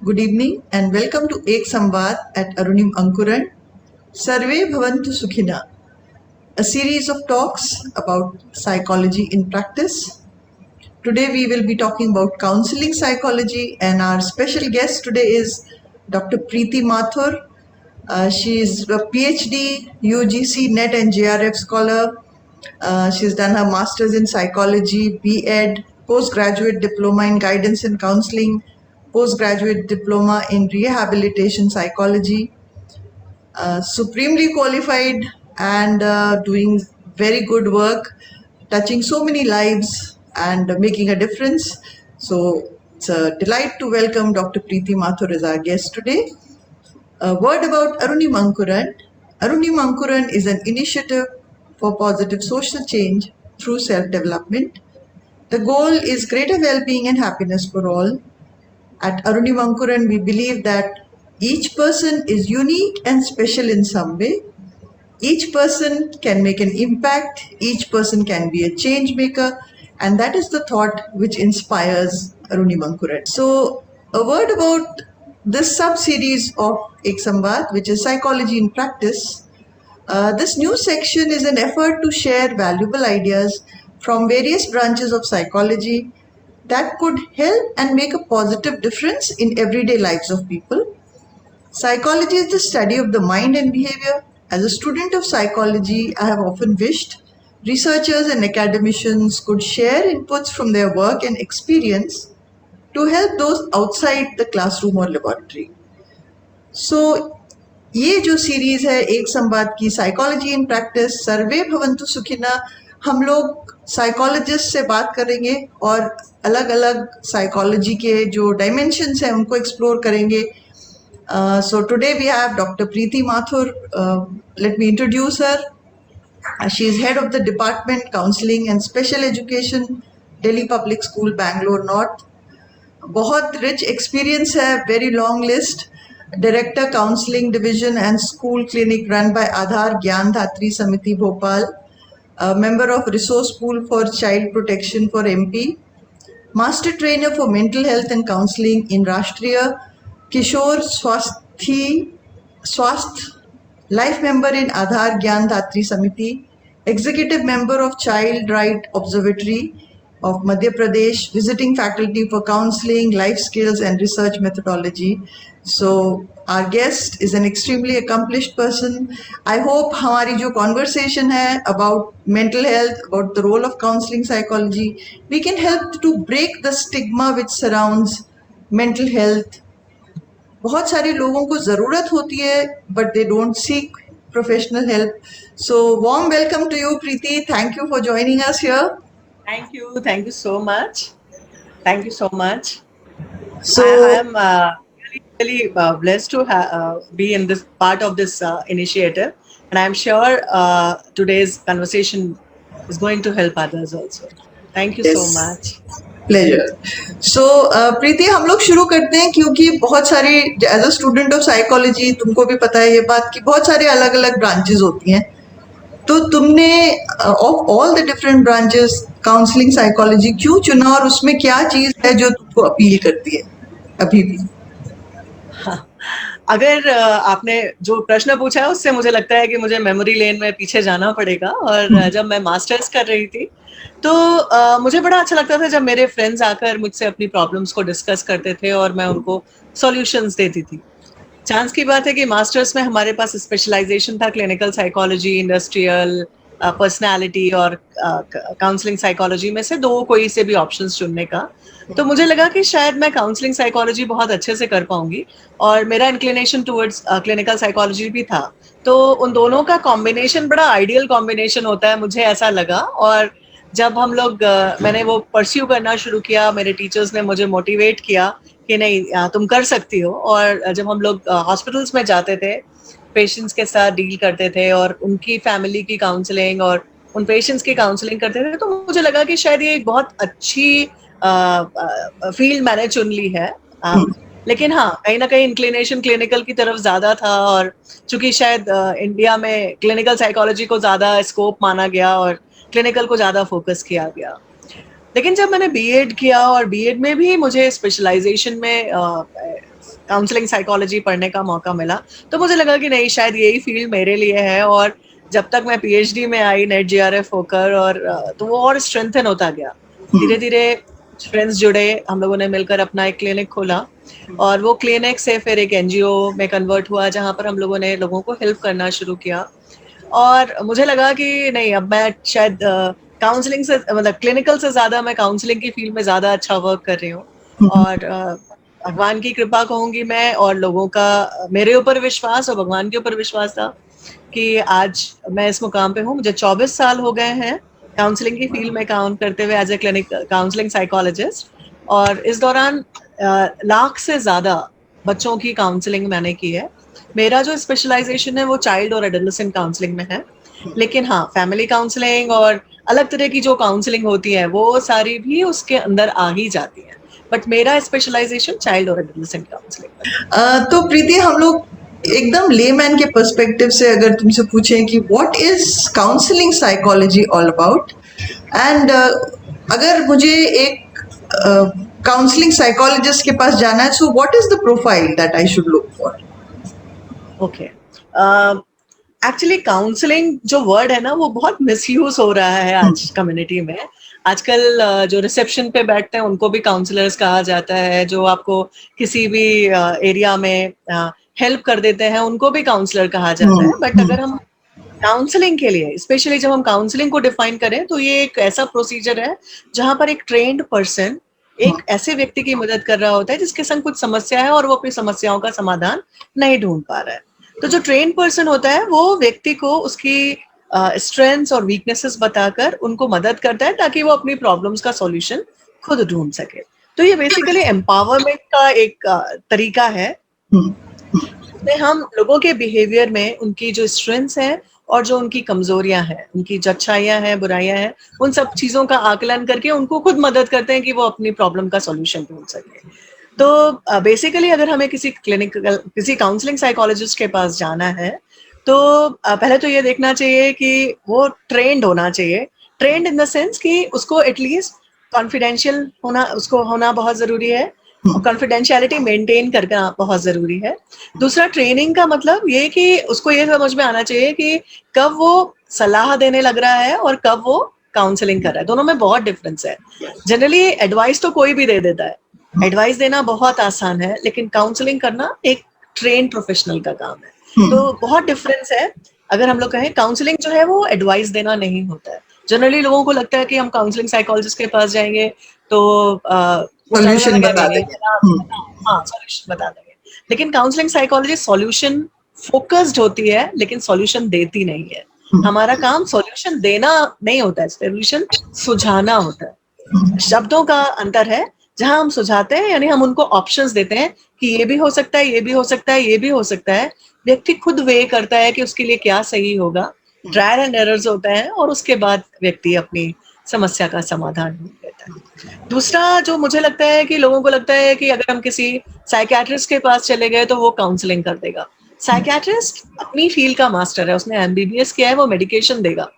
Good evening and welcome to Ek Samvad at Arunim Ankuran. Sarve Bhavantu Sukhina, a series of talks about psychology in practice. Today we will be talking about counseling psychology, and our special guest today is Dr. Preeti Mathur. She is a PhD, UGC, NET and JRF scholar. She's done her master's in psychology, B.Ed, postgraduate diploma in guidance and counseling, postgraduate diploma in rehabilitation psychology, supremely qualified and doing very good work, touching so many lives and making a difference. So it's a delight to welcome Dr. Preeti Mathur as our guest today. A word about Arunim Ankuran. Arunim Ankuran is an initiative for positive social change through self-development. The goal is greater well-being and happiness for all. At Arunim Ankuran, we believe that each person is unique and special in some way. Each person can make an impact, each person can be a change maker, and that is the thought which inspires Arunim Ankuran. So, a word about this sub-series of Ek Samvad, which is psychology in practice. This new section is an effort to share valuable ideas from various branches of psychology that could help and make a positive difference in everyday lives of people. Psychology is the study of the mind and behavior. As a student of psychology, I have often wished researchers and academicians could share inputs from their work and experience to help those outside the classroom or laboratory. So, ये जो series है एक संवाद की psychology in practice सर्वे भवंतु सुखिना, हम लोग psychologist से बात करेंगे और अलग अलग साइकोलॉजी के जो डायमेंशंस हैं उनको एक्सप्लोर करेंगे. So today we have Dr. Preeti Mathur. Let me introduce her. She is head of the Department Counseling and Special Education, Delhi Public School, Bangalore North. बहुत रिच एक्सपीरियंस है, very long list. Director counselling division and school clinic run by Aadhaar Gyan Dhatri समिति Bhopal, member of resource pool for child protection for MP, master trainer for mental health and counseling in Rashtriya Kishore Swasth, life member in Aadhaar Gyan Dhatri Samiti, executive member of Child Right Observatory of Madhya Pradesh, visiting faculty for counseling, life skills and research methodology. So our guest is an extremely accomplished person. I hope हमारी जो conversation है about mental health, about the role of counseling psychology, we can help to break the stigma which surrounds mental health. बहुत सारे लोगों को ज़रूरत होती है but they don't seek professional help. So warm welcome to you, Preeti. Thank you for joining us here. Thank you so much. Thank you so much. So I am really blessed to be in this part of this initiative, and I am sure today's conversation is going to help others also. Thank you so much. Pleasure. So Preeti, हम लोग शुरू करते हैं क्योंकि बहुत सारी, as a student of psychology तुमको भी पता है ये बात कि बहुत सारे अलग अलग ब्रांचेस होती हैं. तो तुमने of all the different branches counselling psychology क्यों चुना और उसमें क्या चीज है जो तुमको अपील करती है अभी भी? अगर आपने जो प्रश्न पूछा है उससे मुझे लगता है कि मुझे मेमोरी लेन में पीछे जाना पड़ेगा. और जब मैं मास्टर्स कर रही थी तो मुझे बड़ा अच्छा लगता था जब मेरे फ्रेंड्स आकर मुझसे अपनी प्रॉब्लम्स को डिस्कस करते थे और मैं उनको सॉल्यूशंस देती थी. चांस की बात है कि मास्टर्स में हमारे पास स्पेशलाइजेशन था क्लिनिकल साइकोलॉजी, इंडस्ट्रियल, पर्सनालिटी और काउंसलिंग साइकोलॉजी में से दो कोई से भी ऑप्शंस चुनने का. तो मुझे लगा कि शायद मैं काउंसलिंग साइकोलॉजी बहुत अच्छे से कर पाऊंगी और मेरा इंक्लिनेशन टुवर्ड्स क्लिनिकल साइकोलॉजी भी था. तो उन दोनों का कॉम्बिनेशन बड़ा आइडियल कॉम्बिनेशन होता है, मुझे ऐसा लगा. और जब हम लोग मैंने वो परस्यू करना शुरू किया, मेरे टीचर्स ने मुझे मोटिवेट किया कि नहीं तुम कर सकती हो. और जब हम लोग हॉस्पिटल्स में जाते थे, पेशेंट्स के साथ डील करते थे और उनकी फैमिली की काउंसलिंग और उन पेशेंट्स की काउंसलिंग करते थे, तो मुझे लगा कि शायद ये एक बहुत अच्छी फील्ड मैंने चुन ली है. लेकिन हाँ, कहीं ना कहीं इंक्लिनेशन क्लिनिकल की तरफ ज्यादा था और चूंकि शायद इंडिया में क्लिनिकल साइकोलॉजी को ज्यादा स्कोप माना गया और क्लिनिकल को ज्यादा फोकस किया गया. लेकिन जब मैंने बीएड किया और बीएड में भी मुझे स्पेशलाइजेशन में काउंसलिंग साइकोलॉजी पढ़ने का मौका मिला, तो मुझे लगा कि नहीं, शायद यही फील्ड मेरे लिए है। और जब तक मैं पीएचडी में आई नेट जीआरएफ होकर, और तो वो और स्ट्रेंथन होता गया। धीरे धीरे फ्रेंड्स जुड़े, हम लोगों ने मिलकर अपना एक क्लिनिक खोला, और वो क्लिनिक से फिर एक एनजीओ में कन्वर्ट हुआ, जहाँ पर हम लोगों ने लोगों को हेल्प करना शुरू किया। और मुझे लगा कि नहीं, अब मैं शायद काउंसलिंग से, मतलब क्लिनिकल से ज्यादा मैं काउंसलिंग की फील्ड में ज्यादा अच्छा वर्क कर रही हूँ। और भगवान की कृपा कहूंगी मैं, और लोगों का मेरे ऊपर विश्वास और भगवान के ऊपर विश्वास था कि आज मैं इस मुकाम पे हूँ। मुझे 24 साल हो गए हैं काउंसलिंग की फील्ड में काम करते हुए as a clinic counselling psychologist. और इस दौरान लाख से ज्यादा बच्चों की काउंसलिंग मैंने की है। मेरा जो स्पेशलाइजेशन है वो चाइल्ड और एडोलेसेंट काउंसलिंग में है, लेकिन हाँ, फैमिली काउंसलिंग और अलग तरह की जो काउंसलिंग होती है वो सारी भी उसके अंदर आ ही जाती है, बट मेरा स्पेशलाइजेशन चाइल्ड और एडोलेसेंट काउंसलिंग। तो प्रीति, हम लोग एकदम लेमैन के पर्सपेक्टिव से अगर तुमसे पूछें कि what is counselling psychology all about, and अगर मुझे एक काउंसलिंग साइकोलॉजिस्ट के पास जाना है, so what is the profile that I should look for? Okay, actually counselling जो वर्ड है ना, वो बहुत मिसयूज हो रहा है आज कम्युनिटी में। आजकल जो रिसेप्शन पे बैठते हैं उनको भी काउंसलर्स कहा जाता है, जो आपको किसी भी एरिया में हेल्प कर देते हैं उनको भी काउंसलर कहा जाता है। बट अगर हम काउंसलिंग के लिए, स्पेशली जब हम काउंसलिंग को डिफाइन करें, तो ये एक ऐसा प्रोसीजर है जहां पर एक ट्रेन्ड पर्सन एक ऐसे व्यक्ति की मदद कर रहा होता है जिसके संग कुछ समस्या है और वो अपनी समस्याओं का समाधान नहीं ढूंढ पा रहा है। तो जो ट्रेन पर्सन होता है वो व्यक्ति को उसकी स्ट्रेंथ्स और वीकनेसेस बताकर उनको मदद करता है ताकि वो अपनी प्रॉब्लम्स का सॉल्यूशन खुद ढूंढ सके। तो ये बेसिकली एम्पावरमेंट का एक तरीका है, जिसमें हम लोगों के बिहेवियर में उनकी जो स्ट्रेंथ्स हैं और जो उनकी कमजोरियां हैं, उनकी जो अच्छाइयां हैं, बुराइयां हैं, उन सब चीजों का आकलन करके उनको खुद मदद करते हैं कि वो अपनी प्रॉब्लम का सॉल्यूशन ढूंढ सके। तो बेसिकली अगर हमें किसी काउंसलिंग साइकोलॉजिस्ट के पास जाना है, तो पहले तो ये देखना चाहिए कि वो ट्रेंड होना चाहिए। ट्रेंड इन द सेंस कि उसको एटलीस्ट कॉन्फिडेंशियल होना बहुत जरूरी है, और कॉन्फिडेंशियलिटी मेंटेन करना बहुत जरूरी है। दूसरा, ट्रेनिंग का मतलब ये कि उसको ये समझ में आना चाहिए कि कब वो सलाह देने लग रहा है और कब वो काउंसलिंग कर रहा है। दोनों में बहुत डिफरेंस है। जनरली एडवाइस तो कोई भी दे देता है, एडवाइस देना बहुत आसान है, लेकिन काउंसलिंग करना एक ट्रेन प्रोफेशनल का काम है। तो बहुत डिफरेंस है। अगर हम लोग कहें, काउंसलिंग जो है वो एडवाइस देना नहीं होता है। जनरली लोगों को लगता है कि हम काउंसलिंग साइकोलॉजिस्ट के पास जाएंगे तो सॉल्यूशन बता देंगे। हाँ, सॉल्यूशन बता देंगे। लेकिन काउंसलिंग साइकोलॉजी सॉल्यूशन फोकस्ड होती है, लेकिन सॉल्यूशन देती नहीं है। हमारा काम सॉल्यूशन देना नहीं होता है, सॉल्यूशन सुझाना होता है। शब्दों का अंतर है। जहां हम सुझाते हैं यानी हम उनको ऑप्शंस देते हैं कि ये भी हो सकता है, ये भी हो सकता है, ये भी हो सकता है। व्यक्ति खुद वे करता है कि उसके लिए क्या सही होगा। ट्रायल एंड एरर्स होता है, और उसके बाद व्यक्ति अपनी समस्या का समाधान ढूंढ लेता है। दूसरा, जो मुझे लगता है कि लोगों को लगता है कि अगर हम किसी साइकियाट्रिस्ट के पास चले गए तो वो काउंसलिंग कर देगा। साइकियाट्रिस्ट अपनी फील्ड का मास्टर है, उसने एमबीबीएस किया है, वो मेडिकेशन देगा,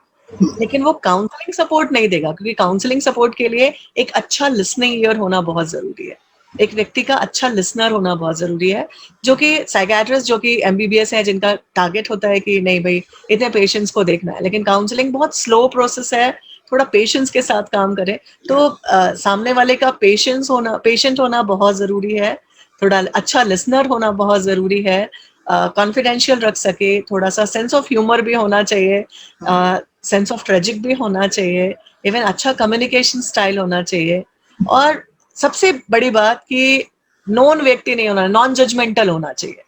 लेकिन वो काउंसलिंग सपोर्ट नहीं देगा। क्योंकि काउंसलिंग सपोर्ट के लिए एक अच्छा लिसनिंग ईयर होना बहुत जरूरी है, एक व्यक्ति का अच्छा लिसनर होना बहुत जरूरी है। जो कि साइकियाट्रिस्ट, जो कि एमबीबीएस है, जिनका टारगेट होता है कि नहीं भाई इतने पेशेंट्स को देखना है, लेकिन काउंसलिंग बहुत स्लो प्रोसेस है, थोड़ा पेशेंस के साथ काम करें। तो सामने वाले का पेशेंट होना बहुत जरूरी है, थोड़ा अच्छा लिसनर होना बहुत जरूरी है, कॉन्फिडेंशियल रख सके, थोड़ा सा सेंस ऑफ ह्यूमर भी होना चाहिए, सेंस ऑफ ट्रेजिक भी होना चाहिए, इवन अच्छा कम्युनिकेशन स्टाइल होना चाहिए। और सबसे बड़ी बात कि नॉन व्यक्ति नहीं होना, नॉन जजमेंटल होना चाहिए।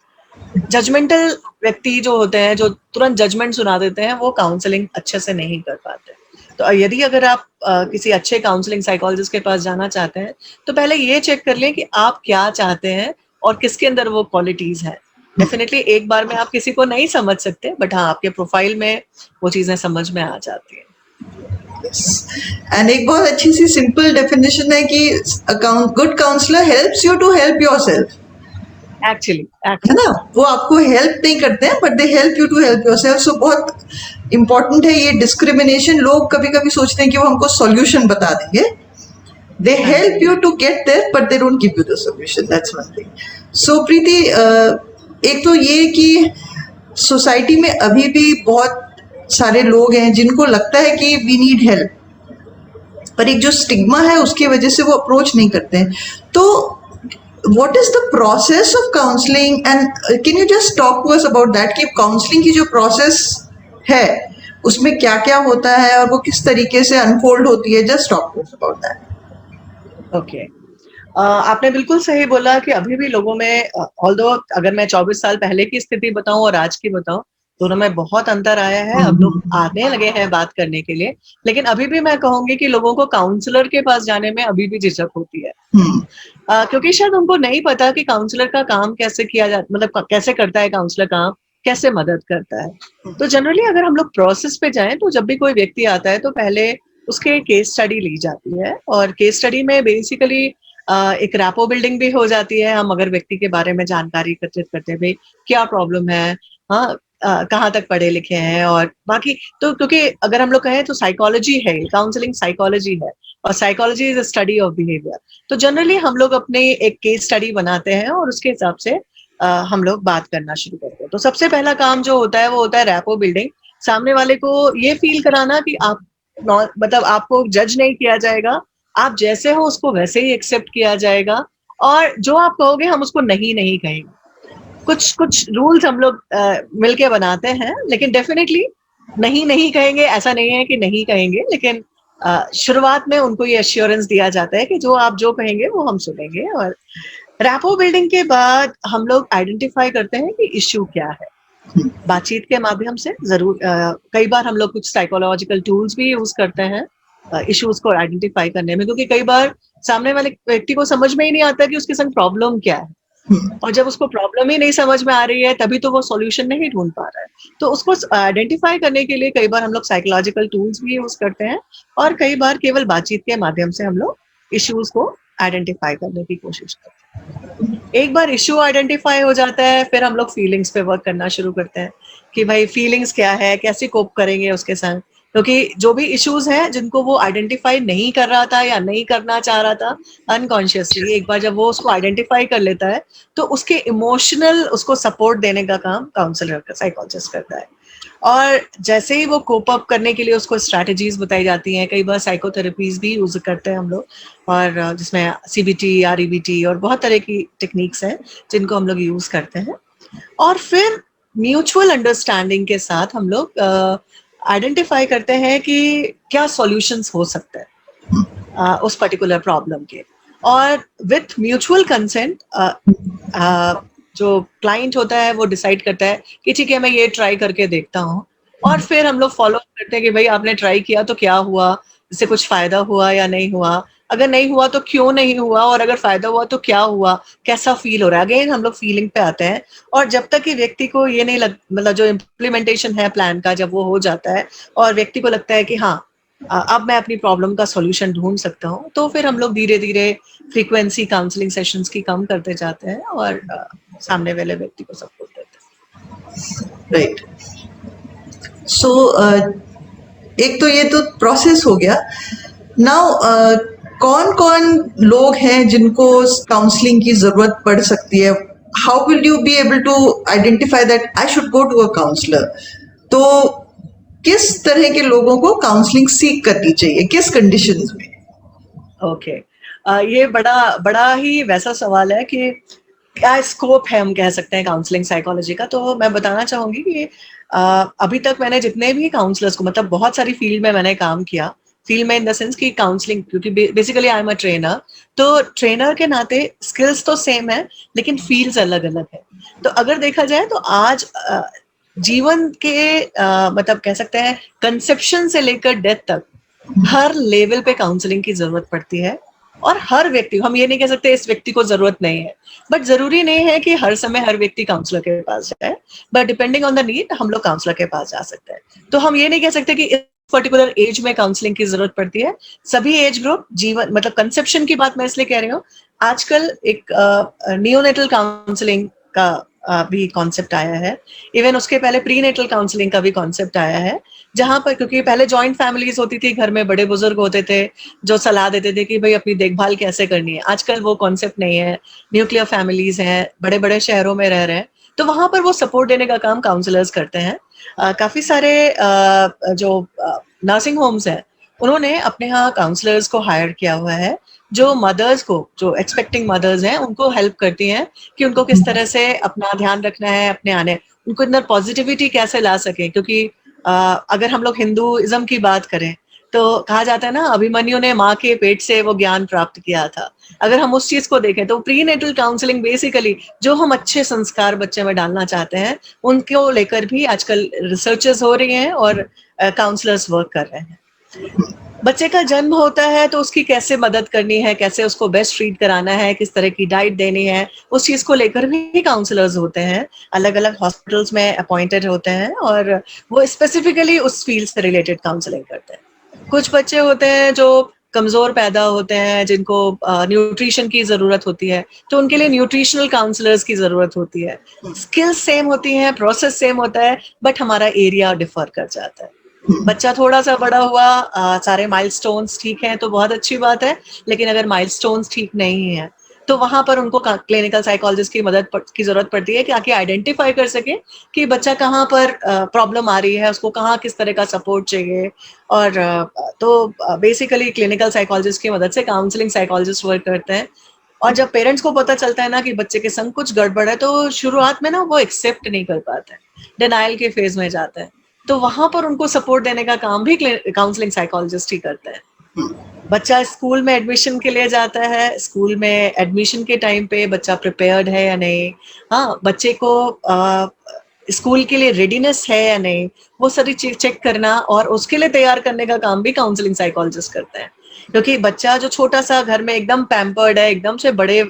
जजमेंटल व्यक्ति जो होते हैं, जो तुरंत जजमेंट सुना देते हैं, वो काउंसलिंग अच्छे से नहीं कर पाते। तो यदि अगर आप किसी अच्छे काउंसलिंग साइकोलॉजिस्ट के पास जाना चाहते हैं, तो पहले ये चेक कर लें कि आप क्या चाहते हैं और किसके अंदर वो क्वालिटीज हैं। डेफिनेटली एक बार में आप किसी को नहीं समझ सकते, बट हाँ, आपके प्रोफाइल में वो चीजें समझ में आ जाती हैं। एंड एक बहुत अच्छी सी सिंपल डेफिनेशन है कि good counsellor helps you to help yourself. Actually है ना, वो आपको हेल्प नहीं करते हैं, but they help you to help yourself. So बहुत इंपॉर्टेंट है ये डिस्क्रिमिनेशन। लोग कभी कभी सोचते हैं कि वो हमको सॉल्यूशन बता देंगे। They help you to get there, but they don't give you the solution. That's one thing. So Preeti, एक तो ये कि सोसाइटी में अभी भी बहुत सारे लोग हैं जिनको लगता है कि वी नीड हेल्प, पर एक जो स्टिग्मा है उसकी वजह से वो अप्रोच नहीं करते हैं। तो what is the process of counseling, and can you just talk to us about that कि काउंसलिंग की जो प्रोसेस है उसमें क्या क्या होता है और वो किस तरीके से अनफोल्ड होती है? Just talk to us about that. Okay, आपने बिल्कुल सही बोला कि अभी भी लोगों में, ऑल्दो अगर मैं 24 साल पहले की स्थिति बताऊं और आज की बताऊं, दोनों में बहुत अंतर आया है। अब लोग आने लगे हैं बात करने के लिए, लेकिन अभी भी मैं कहूंगी कि लोगों को काउंसलर के पास जाने में अभी भी झिझक होती है, क्योंकि शायद उनको नहीं पता कि काउंसलर का काम कैसे किया जाता, मतलब कैसे करता है काउंसलर काम, कैसे मदद करता है। तो जनरली अगर हम लोग प्रोसेस पे जाएं तो जब भी कोई व्यक्ति आता है तो पहले उसके केस स्टडी ली जाती है, और केस स्टडी में बेसिकली एक रैपो बिल्डिंग भी हो जाती है। हम अगर व्यक्ति के बारे में जानकारी एकत्रित करते हैं, भाई क्या प्रॉब्लम है, हाँ कहाँ तक पढ़े लिखे हैं, और बाकी तो क्योंकि अगर हम लोग कहें तो साइकोलॉजी है, काउंसलिंग साइकोलॉजी है, और psychology is a study of behaviour. तो जनरली हम लोग अपने एक केस स्टडी बनाते हैं और उसके हिसाब से हम लोग बात करना शुरू करते हैं। तो सबसे पहला काम जो होता है वो होता है रैपो बिल्डिंग। सामने वाले को ये फील कराना कि आप मतलब आपको जज नहीं किया जाएगा, आप जैसे हो उसको वैसे ही एक्सेप्ट किया जाएगा, और जो आप कहोगे हम उसको नहीं नहीं कहेंगे। कुछ कुछ रूल्स हम लोग मिलके बनाते हैं, लेकिन डेफिनेटली नहीं नहीं कहेंगे, ऐसा नहीं है कि नहीं कहेंगे, लेकिन शुरुआत में उनको ये एश्योरेंस दिया जाता है कि जो आप जो कहेंगे वो हम सुनेंगे। और रैपो बिल्डिंग के बाद हम लोग आइडेंटिफाई करते हैं कि इश्यू क्या है, बातचीत के माध्यम से। जरूर कई बार हम लोग कुछ साइकोलॉजिकल टूल्स भी यूज करते हैं इश्यूज को आइडेंटिफाई करने में, क्योंकि कई बार सामने वाले व्यक्ति को समझ में ही नहीं आता कि उसके संग प्रॉब्लम क्या है, और जब उसको प्रॉब्लम ही नहीं समझ में आ रही है तभी तो वो सॉल्यूशन नहीं ढूंढ पा रहा है। तो उसको आइडेंटिफाई करने के लिए कई बार हम लोग साइकोलॉजिकल टूल्स भी यूज करते हैं, और कई बार केवल बातचीत के माध्यम से हम लोग इश्यूज को आइडेंटिफाई करने की कोशिश करते हैं। एक बार इश्यू आइडेंटिफाई हो जाता है, फिर हम लोग फीलिंग्स पे वर्क करना शुरू करते हैं कि भाई फीलिंग्स क्या है, कैसे कोप करेंगे उसके संग। क्योंकि जो भी इश्यूज हैं जिनको वो आइडेंटिफाई नहीं कर रहा था या नहीं करना चाह रहा था अनकॉन्शियसली, एक बार जब वो उसको आइडेंटिफाई कर लेता है तो उसके इमोशनल उसको सपोर्ट देने का काम काउंसलर का, साइकोलॉजिस्ट करता है। और जैसे ही वो कोप अप करने के लिए उसको स्ट्रैटेजीज बताई जाती हैं, कई बार साइकोथेरेपीज भी यूज करते हैं हम लोग, और जिसमें सीबीटी, आरईबीटी और बहुत तरह की टेक्निक्स हैं जिनको हम लोग यूज करते हैं। और फिर म्यूचुअल अंडरस्टैंडिंग के साथ हम लोग आइडेंटिफाई करते हैं कि क्या सॉल्यूशंस हो सकते हैं उस पर्टिकुलर प्रॉब्लम के। और विथ म्यूचुअल कंसेंट जो क्लाइंट होता है वो डिसाइड करता है कि ठीक है मैं ये ट्राई करके देखता हूँ, और फिर हम लोग फॉलो करते हैं कि भाई आपने ट्राई किया तो क्या हुआ, इससे कुछ फायदा हुआ या नहीं हुआ, अगर नहीं हुआ तो क्यों नहीं हुआ, और अगर फायदा हुआ तो क्या हुआ, कैसा फील हो रहा है। अगेन हम लोग फीलिंग पे आते हैं, और जब तक कि व्यक्ति को ये नहीं मतलब जो इम्प्लीमेंटेशन है प्लान का जब वो हो जाता है और व्यक्ति को लगता है कि हाँ अब मैं अपनी प्रॉब्लम का सॉल्यूशन ढूंढ सकता हूँ, तो फिर हम लोग धीरे धीरे फ्रीक्वेंसी काउंसलिंग सेशंस की कम करते जाते हैं और सामने वाले व्यक्ति को सपोर्ट देते हैं। राइट। सो एक तो ये तो प्रोसेस हो गया। नाउ कौन कौन लोग हैं जिनको काउंसलिंग की जरूरत पड़ सकती है? How will you be able to identify that I should go to a counsellor? तो किस तरह के लोगों को काउंसलिंग सीख करनी चाहिए, किस कंडीशंस में? ओके, ये बड़ा बड़ा ही वैसा सवाल है कि क्या स्कोप है, हम कह सकते हैं काउंसलिंग साइकोलॉजी का। तो मैं बताना चाहूंगी कि अभी तक मैंने जितने भी काउंसलर्स को, मतलब बहुत सारी फील्ड में मैंने काम किया, फील्ड में इन द सेंस कि काउंसलिंग, क्योंकि basically I am a trainer, तो ट्रेनर के नाते स्किल्स तो सेम है लेकिन फील्ड्स अलग अलग है। तो अगर देखा जाए तो आज जीवन के मतलब कह सकते हैं कंसेप्शन से लेकर डेथ तक हर लेवल पे काउंसलिंग की जरूरत पड़ती है, और हर व्यक्ति, हम ये नहीं कह सकते इस व्यक्ति को जरूरत नहीं है, बट जरूरी नहीं है कि हर समय हर व्यक्ति काउंसलर के पास जाए, but depending on the need हम लोग काउंसलर के पास जा सकते हैं। तो हम ये नहीं कह सकते कि इस पर्टिकुलर एज में काउंसलिंग की जरूरत पड़ती है। सभी एज ग्रुप, जीवन मतलब कंसेप्शन की बात मैं इसलिए कह रही हूँ, आजकल एक नियोनेटल काउंसलिंग का भी कॉन्सेप्ट आया है, इवन उसके पहले प्री नेटल काउंसलिंग का भी कॉन्सेप्ट आया है, जहां पर क्योंकि पहले जॉइंट फैमिलीज होती थी, घर में बड़े बुजुर्ग होते थे जो सलाह देते थे कि भाई अपनी देखभाल कैसे करनी है। आजकल वो कॉन्सेप्ट नहीं है, न्यूक्लियर फैमिलीज हैं, बड़े बड़े शहरों में रह रहे हैं, तो वहां पर वो सपोर्ट देने का काम काउंसलर्स करते हैं। काफी सारे जो नर्सिंग होम्स हैं उन्होंने अपने यहाँ काउंसलर्स को हायर किया हुआ है, जो मदर्स को, जो एक्सपेक्टिंग मदर्स हैं, उनको हेल्प करती हैं कि उनको किस तरह से अपना ध्यान रखना है, अपने आने उनको अंदर पॉजिटिविटी कैसे ला सके। क्योंकि अगर हम लोग हिंदुइज्म की बात करें तो कहा जाता है ना, अभिमन्यु ने माँ के पेट से वो ज्ञान प्राप्त किया था। अगर हम उस चीज को देखें तो प्री नेटल काउंसलिंग बेसिकली जो हम अच्छे संस्कार बच्चे में डालना चाहते हैं उनको लेकर भी आजकल रिसर्चेस हो रही हैं और काउंसलर्स वर्क कर रहे हैं। बच्चे का जन्म होता है तो उसकी कैसे मदद करनी है, कैसे उसको बेस्ट ट्रीट कराना है, किस तरह की डाइट देनी है, उस चीज को लेकर भी काउंसलर्स होते हैं, अलग अलग हॉस्पिटल्स में अपॉइंटेड होते हैं और वो स्पेसिफिकली उस फील्ड से रिलेटेड काउंसलिंग करते हैं। कुछ बच्चे होते हैं जो कमजोर पैदा होते हैं, जिनको न्यूट्रिशन की जरूरत होती है, तो उनके लिए न्यूट्रिशनल काउंसलर्स की जरूरत होती है। स्किल्स सेम होती हैं, प्रोसेस सेम होता है, बट हमारा एरिया डिफर कर जाता है। बच्चा थोड़ा सा बड़ा हुआ, सारे माइलस्टोन्स ठीक हैं तो बहुत अच्छी बात है, लेकिन अगर माइलस्टोन्स ठीक नहीं है तो वहां पर उनको क्लिनिकल साइकोलॉजिस्ट की मदद की जरूरत पड़ती है कि आके आइडेंटिफाई कर सके कि बच्चा कहाँ पर प्रॉब्लम आ रही है, उसको कहाँ किस तरह का सपोर्ट चाहिए। और तो बेसिकली क्लिनिकल साइकोलॉजिस्ट की मदद से काउंसलिंग साइकोलॉजिस्ट वर्क करते हैं। और जब पेरेंट्स को पता चलता है ना कि बच्चे के संग कुछ गड़बड़ है, तो शुरुआत में ना वो एक्सेप्ट नहीं कर पाते हैं, डिनाइल के फेज में जाते हैं, तो वहां पर उनको सपोर्ट देने का काम भी काउंसलिंग साइकोलॉजिस्ट ही करते हैं। बच्चा स्कूल में एडमिशन के लिए जाता है, स्कूल में एडमिशन के टाइम पे बच्चा प्रिपेयर्ड है या नहीं, हाँ बच्चे को स्कूल के लिए रेडीनेस है या नहीं, वो सारी चीज चेक करना और उसके लिए तैयार करने का काम भी काउंसलिंग साइकोलॉजिस्ट करते हैं। क्योंकि बच्चा जो छोटा सा घर में एकदम पैम्पर्ड है, एकदम से बड़े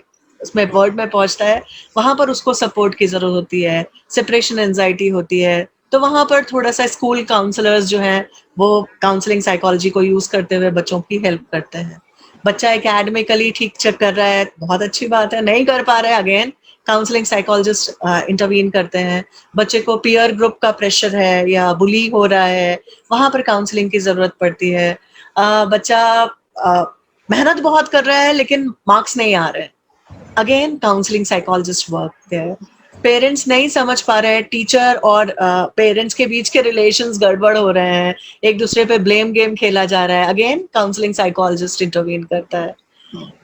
उसमें वर्ड में पहुंचता है, वहां पर उसको सपोर्ट की जरूरत होती है, सेपरेशन एंजाइटी होती है, तो वहां पर थोड़ा सा स्कूल काउंसलर्स जो हैं वो काउंसलिंग साइकोलॉजी को यूज करते हुए बच्चों की हेल्प करते हैं। बच्चा एकेडमिकली ठीक चेक कर रहा है, बहुत अच्छी बात है, नहीं कर पा रहा है, अगेन काउंसलिंग साइकोलॉजिस्ट इंटरवीन करते हैं। बच्चे को पीयर ग्रुप का प्रेशर है या बुली हो रहा है, वहां पर काउंसलिंग की जरूरत पड़ती है। बच्चा मेहनत बहुत कर रहा है लेकिन मार्क्स नहीं आ रहे, अगेन काउंसलिंग साइकोलॉजिस्ट वर्क है। पेरेंट्स नहीं समझ पा रहे हैं, टीचर और पेरेंट्स के बीच के रिलेशंस गड़बड़ हो रहे हैं, एक दूसरे पे ब्लेम गेम खेला जा रहा है, अगेन काउंसलिंग साइकोलॉजिस्ट इंटरवीन करता है।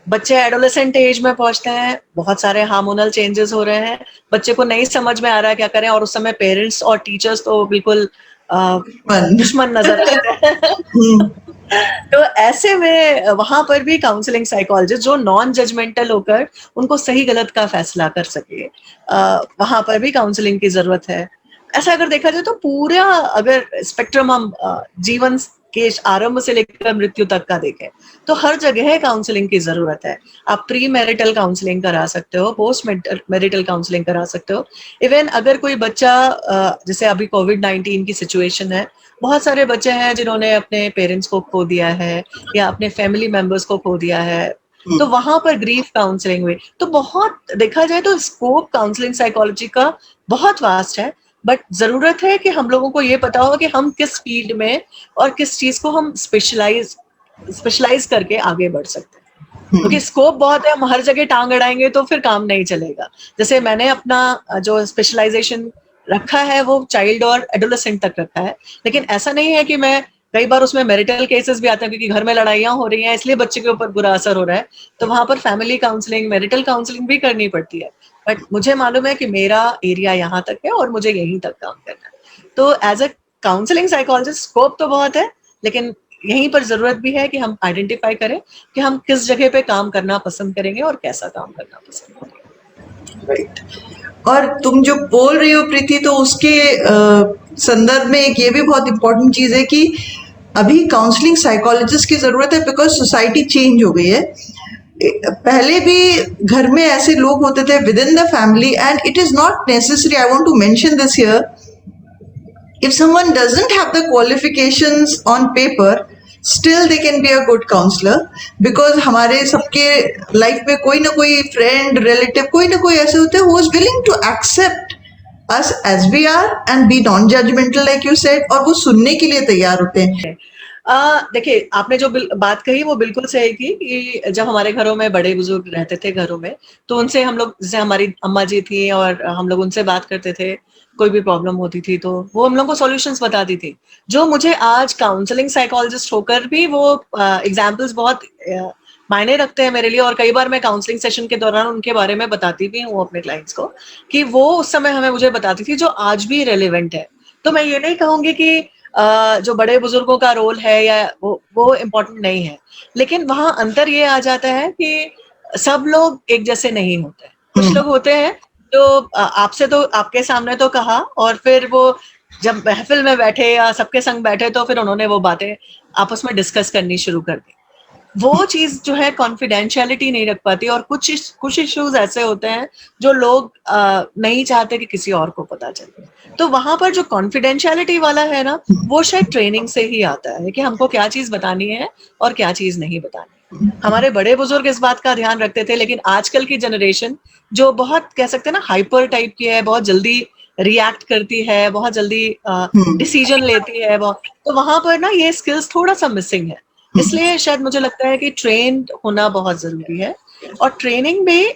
बच्चे एडोलेसेंट एज में पहुंचते हैं, बहुत सारे हार्मोनल चेंजेस हो रहे हैं, बच्चे को नहीं समझ में आ रहा है क्या करें, और उस समय पेरेंट्स और टीचर्स तो बिल्कुल दुश्मन नजर आते हैं। तो ऐसे में वहां पर भी काउंसलिंग साइकोलॉजिस्ट जो नॉन जजमेंटल होकर उनको सही गलत का फैसला कर सके, वहां पर भी काउंसलिंग की जरूरत है। ऐसा अगर देखा जाए तो पूरा अगर स्पेक्ट्रम हम जीवन के आरंभ से लेकर मृत्यु तक का देखें तो हर जगह काउंसलिंग की जरूरत है। आप प्री मैरिटल काउंसलिंग करा सकते हो, पोस्ट मैरिटल काउंसलिंग करा सकते हो। इवन अगर कोई बच्चा, जैसे अभी कोविड-19 की सिचुएशन है, बहुत सारे बच्चे हैं जिन्होंने अपने पेरेंट्स को खो दिया है या अपने फैमिली मेंबर्स को खो दिया है, तो वहां पर ग्रीफ काउंसलिंग हुई। तो बहुत देखा जाए तो स्कोप काउंसलिंग साइकोलॉजी का बहुत वास्ट है, बट जरूरत है कि हम लोगों को ये पता हो कि हम किस फील्ड में और किस चीज को हम स्पेशलाइज करके आगे बढ़ सकते हैं। क्योंकि स्कोप बहुत है, हम हर जगह टांग अड़ाएंगे तो फिर काम नहीं चलेगा। जैसे मैंने अपना जो स्पेशलाइजेशन रखा है वो चाइल्ड और एडोलेसेंट तक रखा है, लेकिन ऐसा नहीं है कि मैं, कई बार उसमें मैरिटल केसेस भी आते हैं क्योंकि घर में लड़ाइयां हो रही हैं इसलिए बच्चे के ऊपर बुरा असर हो रहा है, तो वहां पर फैमिली काउंसलिंग, मैरिटल काउंसलिंग भी करनी पड़ती है। बट मुझे मालूम है कि मेरा एरिया यहाँ तक है और मुझे यहीं तक काम करना है। तो as a counselling psychologist scope तो बहुत है, लेकिन यहीं पर जरूरत भी है कि हम आइडेंटिफाई करें कि हम किस जगह पे काम करना पसंद करेंगे और कैसा काम करना पसंद करेंगे। राइट। और तुम जो बोल रही हो प्रीति, तो उसके संदर्भ में एक ये भी बहुत इंपॉर्टेंट चीज है कि अभी काउंसलिंग साइकोलॉजिस्ट की जरूरत है बिकॉज सोसाइटी चेंज हो गई है। पहले भी घर में ऐसे लोग होते थे within the family, and it is not necessary, I want to mention this here, if someone doesn't have the qualifications on paper, still they can be a good counselor, because हमारे सबके life में कोई ना कोई friend relative कोई ना कोई ऐसे होते हैं who is willing to accept us as we are and be non judgmental like you said, और वो सुनने के लिए तैयार होते हैं। देखिए, आपने जो बात कही वो बिल्कुल सही की कि जब हमारे घरों में बड़े बुजुर्ग रहते थे घरों में, तो उनसे हम लोग, जैसे हमारी अम्मा जी थी और हम लोग उनसे बात करते थे, कोई भी प्रॉब्लम होती थी तो वो हम लोग को सॉल्यूशंस बताती थी, जो मुझे आज काउंसलिंग साइकोलॉजिस्ट होकर भी वो एग्जाम्पल्स बहुत मायने रखते हैं मेरे लिए। और कई बार मैं काउंसलिंग सेशन के दौरान उनके बारे में बताती भी हूँ अपने क्लाइंट्स को, कि वो उस समय हमें मुझे बताती थी जो आज भी रेलिवेंट है। तो मैं ये नहीं कहूंगी कि जो बड़े बुजुर्गों का रोल है या वो इम्पोर्टेंट नहीं है, लेकिन वहां अंतर ये आ जाता है कि सब लोग एक जैसे नहीं होते। कुछ लोग होते हैं जो आपसे तो आपके सामने तो कहा, और फिर वो जब महफिल में बैठे या सबके संग बैठे तो फिर उन्होंने वो बातें आपस में डिस्कस करनी शुरू कर दी। वो चीज जो है कॉन्फिडेंशियलिटी नहीं रख पाती, और कुछ इश्यूज ऐसे होते हैं जो लोग नहीं चाहते कि किसी और को पता चले। तो वहां पर जो कॉन्फिडेंशियलिटी वाला है ना, वो शायद ट्रेनिंग से ही आता है कि हमको क्या चीज बतानी है और क्या चीज नहीं बतानी है। हमारे बड़े बुजुर्ग इस बात का ध्यान रखते थे, लेकिन आजकल की जनरेशन जो बहुत कह सकते हैं ना हाइपर टाइप की है, बहुत जल्दी रिएक्ट करती है, बहुत जल्दी डिसीजन लेती है, तो वहां पर ना ये स्किल्स थोड़ा सा मिसिंग है। इसलिए शायद मुझे लगता है कि ट्रेन्ड होना बहुत जरूरी है, और ट्रेनिंग में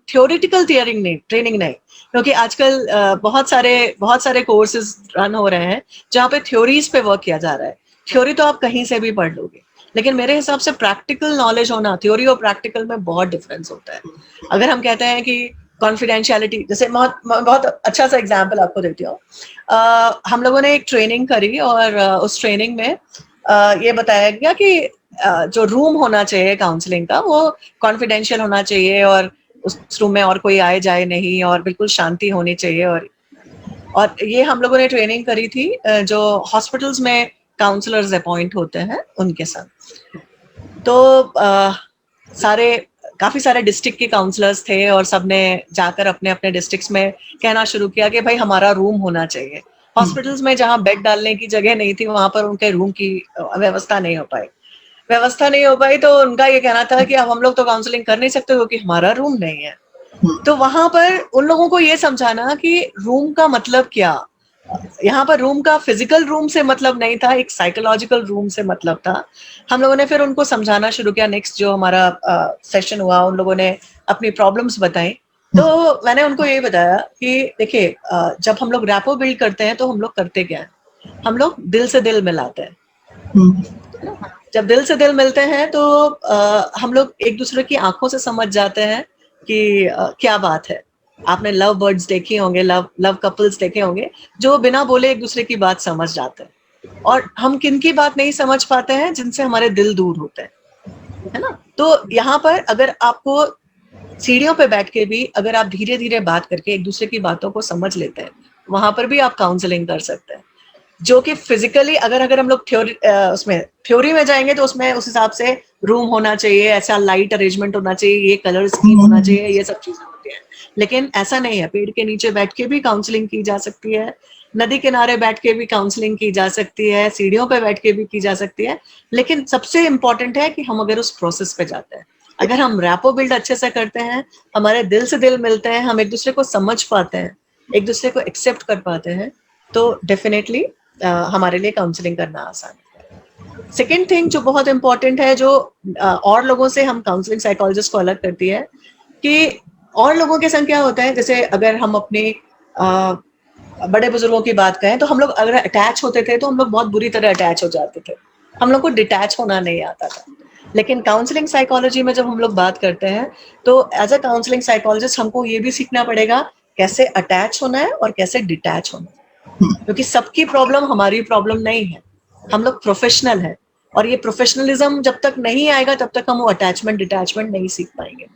थ्योरेटिकल ट्रेनिंग नहीं, क्योंकि आजकल बहुत सारे कोर्सेज रन हो रहे हैं जहाँ पे थ्योरीज पे वर्क किया जा रहा है। थ्योरी तो आप कहीं से भी पढ़ लोगे, लेकिन मेरे हिसाब से प्रैक्टिकल नॉलेज होना, थ्योरी और प्रैक्टिकल में बहुत डिफरेंस होता है। अगर हम कहते हैं कि कॉन्फिडेंशियलिटी, जैसे बहुत अच्छा सा एग्जाम्पल आपको देती हूँ। हम लोगों ने एक ट्रेनिंग करी, और उस ट्रेनिंग में ये बताया गया कि जो रूम होना चाहिए काउंसलिंग का, वो कॉन्फिडेंशियल होना चाहिए, और उस रूम में और कोई आए जाए नहीं, और बिल्कुल शांति होनी चाहिए। और ये हम लोगों ने ट्रेनिंग करी थी जो हॉस्पिटल्स में काउंसलर्स अपॉइंट होते हैं उनके साथ। तो काफी सारे डिस्ट्रिक्ट के काउंसलर्स थे, और सबने जाकर अपने अपने डिस्ट्रिक्ट्स में कहना शुरू किया कि भाई हमारा रूम होना चाहिए। हॉस्पिटल्स में जहाँ बेड डालने की जगह नहीं थी, वहां पर उनके रूम की व्यवस्था नहीं हो पाई। तो उनका ये कहना था कि अब हम लोग तो काउंसलिंग कर नहीं सकते क्योंकि हमारा रूम नहीं है। तो वहां पर उन लोगों को ये समझाना कि रूम का मतलब क्या, यहाँ पर रूम का फिजिकल रूम से मतलब नहीं था, एक साइकोलॉजिकल रूम से मतलब था। हम लोगों ने फिर उनको समझाना शुरू किया। नेक्स्ट जो हमारा सेशन हुआ, उन लोगों ने अपनी प्रॉब्लम्स बताई। तो मैंने उनको ये बताया कि देखिए, जब हम लोग रैपो बिल्ड करते हैं तो हम लोग करते क्या है, हम लोग दिल से दिल मिलाते हैं। जब दिल से दिल मिलते हैं तो हम लोग एक दूसरे की आंखों से समझ जाते हैं कि क्या बात है। आपने लव बर्ड्स देखे होंगे, लव कपल्स देखे होंगे, जो बिना बोले एक दूसरे की बात समझ जाते हैं। और हम किन की बात नहीं समझ पाते हैं, जिनसे हमारे दिल दूर होते हैं, है ना। तो यहाँ पर अगर आपको सीढ़ियों पे बैठ के भी अगर आप धीरे धीरे बात करके एक दूसरे की बातों को समझ लेते हैं, वहां पर भी आप काउंसलिंग कर सकते हैं। जो कि फिजिकली अगर हम लोग थ्योरी में जाएंगे तो उसमें उस हिसाब से रूम होना चाहिए, ऐसा लाइट अरेंजमेंट होना चाहिए, ये कलर स्कीम होना चाहिए, ये सब चीजें होती हैं। लेकिन ऐसा नहीं है। पेड़ के नीचे बैठ के भी काउंसलिंग की जा सकती है, नदी किनारे बैठ के भी काउंसलिंग की जा सकती है, सीढ़ियों पे बैठ के भी की जा सकती है। लेकिन सबसे इम्पोर्टेंट है कि हम अगर उस प्रोसेस पे जाते हैं, अगर हम रैपो बिल्ड अच्छे से करते हैं, हमारे दिल से दिल मिलते हैं, हम एक दूसरे को समझ पाते हैं, एक दूसरे को एक्सेप्ट कर पाते हैं, तो डेफिनेटली हमारे लिए काउंसलिंग करना आसान है। सेकेंड थिंग जो बहुत इंपॉर्टेंट है, जो और लोगों से हम काउंसलिंग साइकोलॉजिस्ट को अलग करती है, कि और लोगों के संग क्या होता है, जैसे अगर हम अपने बड़े बुजुर्गों की बात करें, तो हम लोग अगर अटैच होते थे तो हम लोग बहुत बुरी तरह अटैच हो जाते थे, हम लोग को डिटैच होना नहीं आता था। लेकिन काउंसलिंग साइकोलॉजी में जब हम लोग बात करते हैं, तो एज अ काउंसलिंग साइकोलॉजिस्ट हमको ये भी सीखना पड़ेगा कैसे अटैच होना है और कैसे डिटैच होना है, क्योंकि सबकी प्रॉब्लम हमारी प्रॉब्लम नहीं है। हम लोग प्रोफेशनल है, और ये प्रोफेशनलिज्म जब तक नहीं आएगा तब तक हम वो अटैचमेंट डिटैचमेंट नहीं सीख पाएंगे।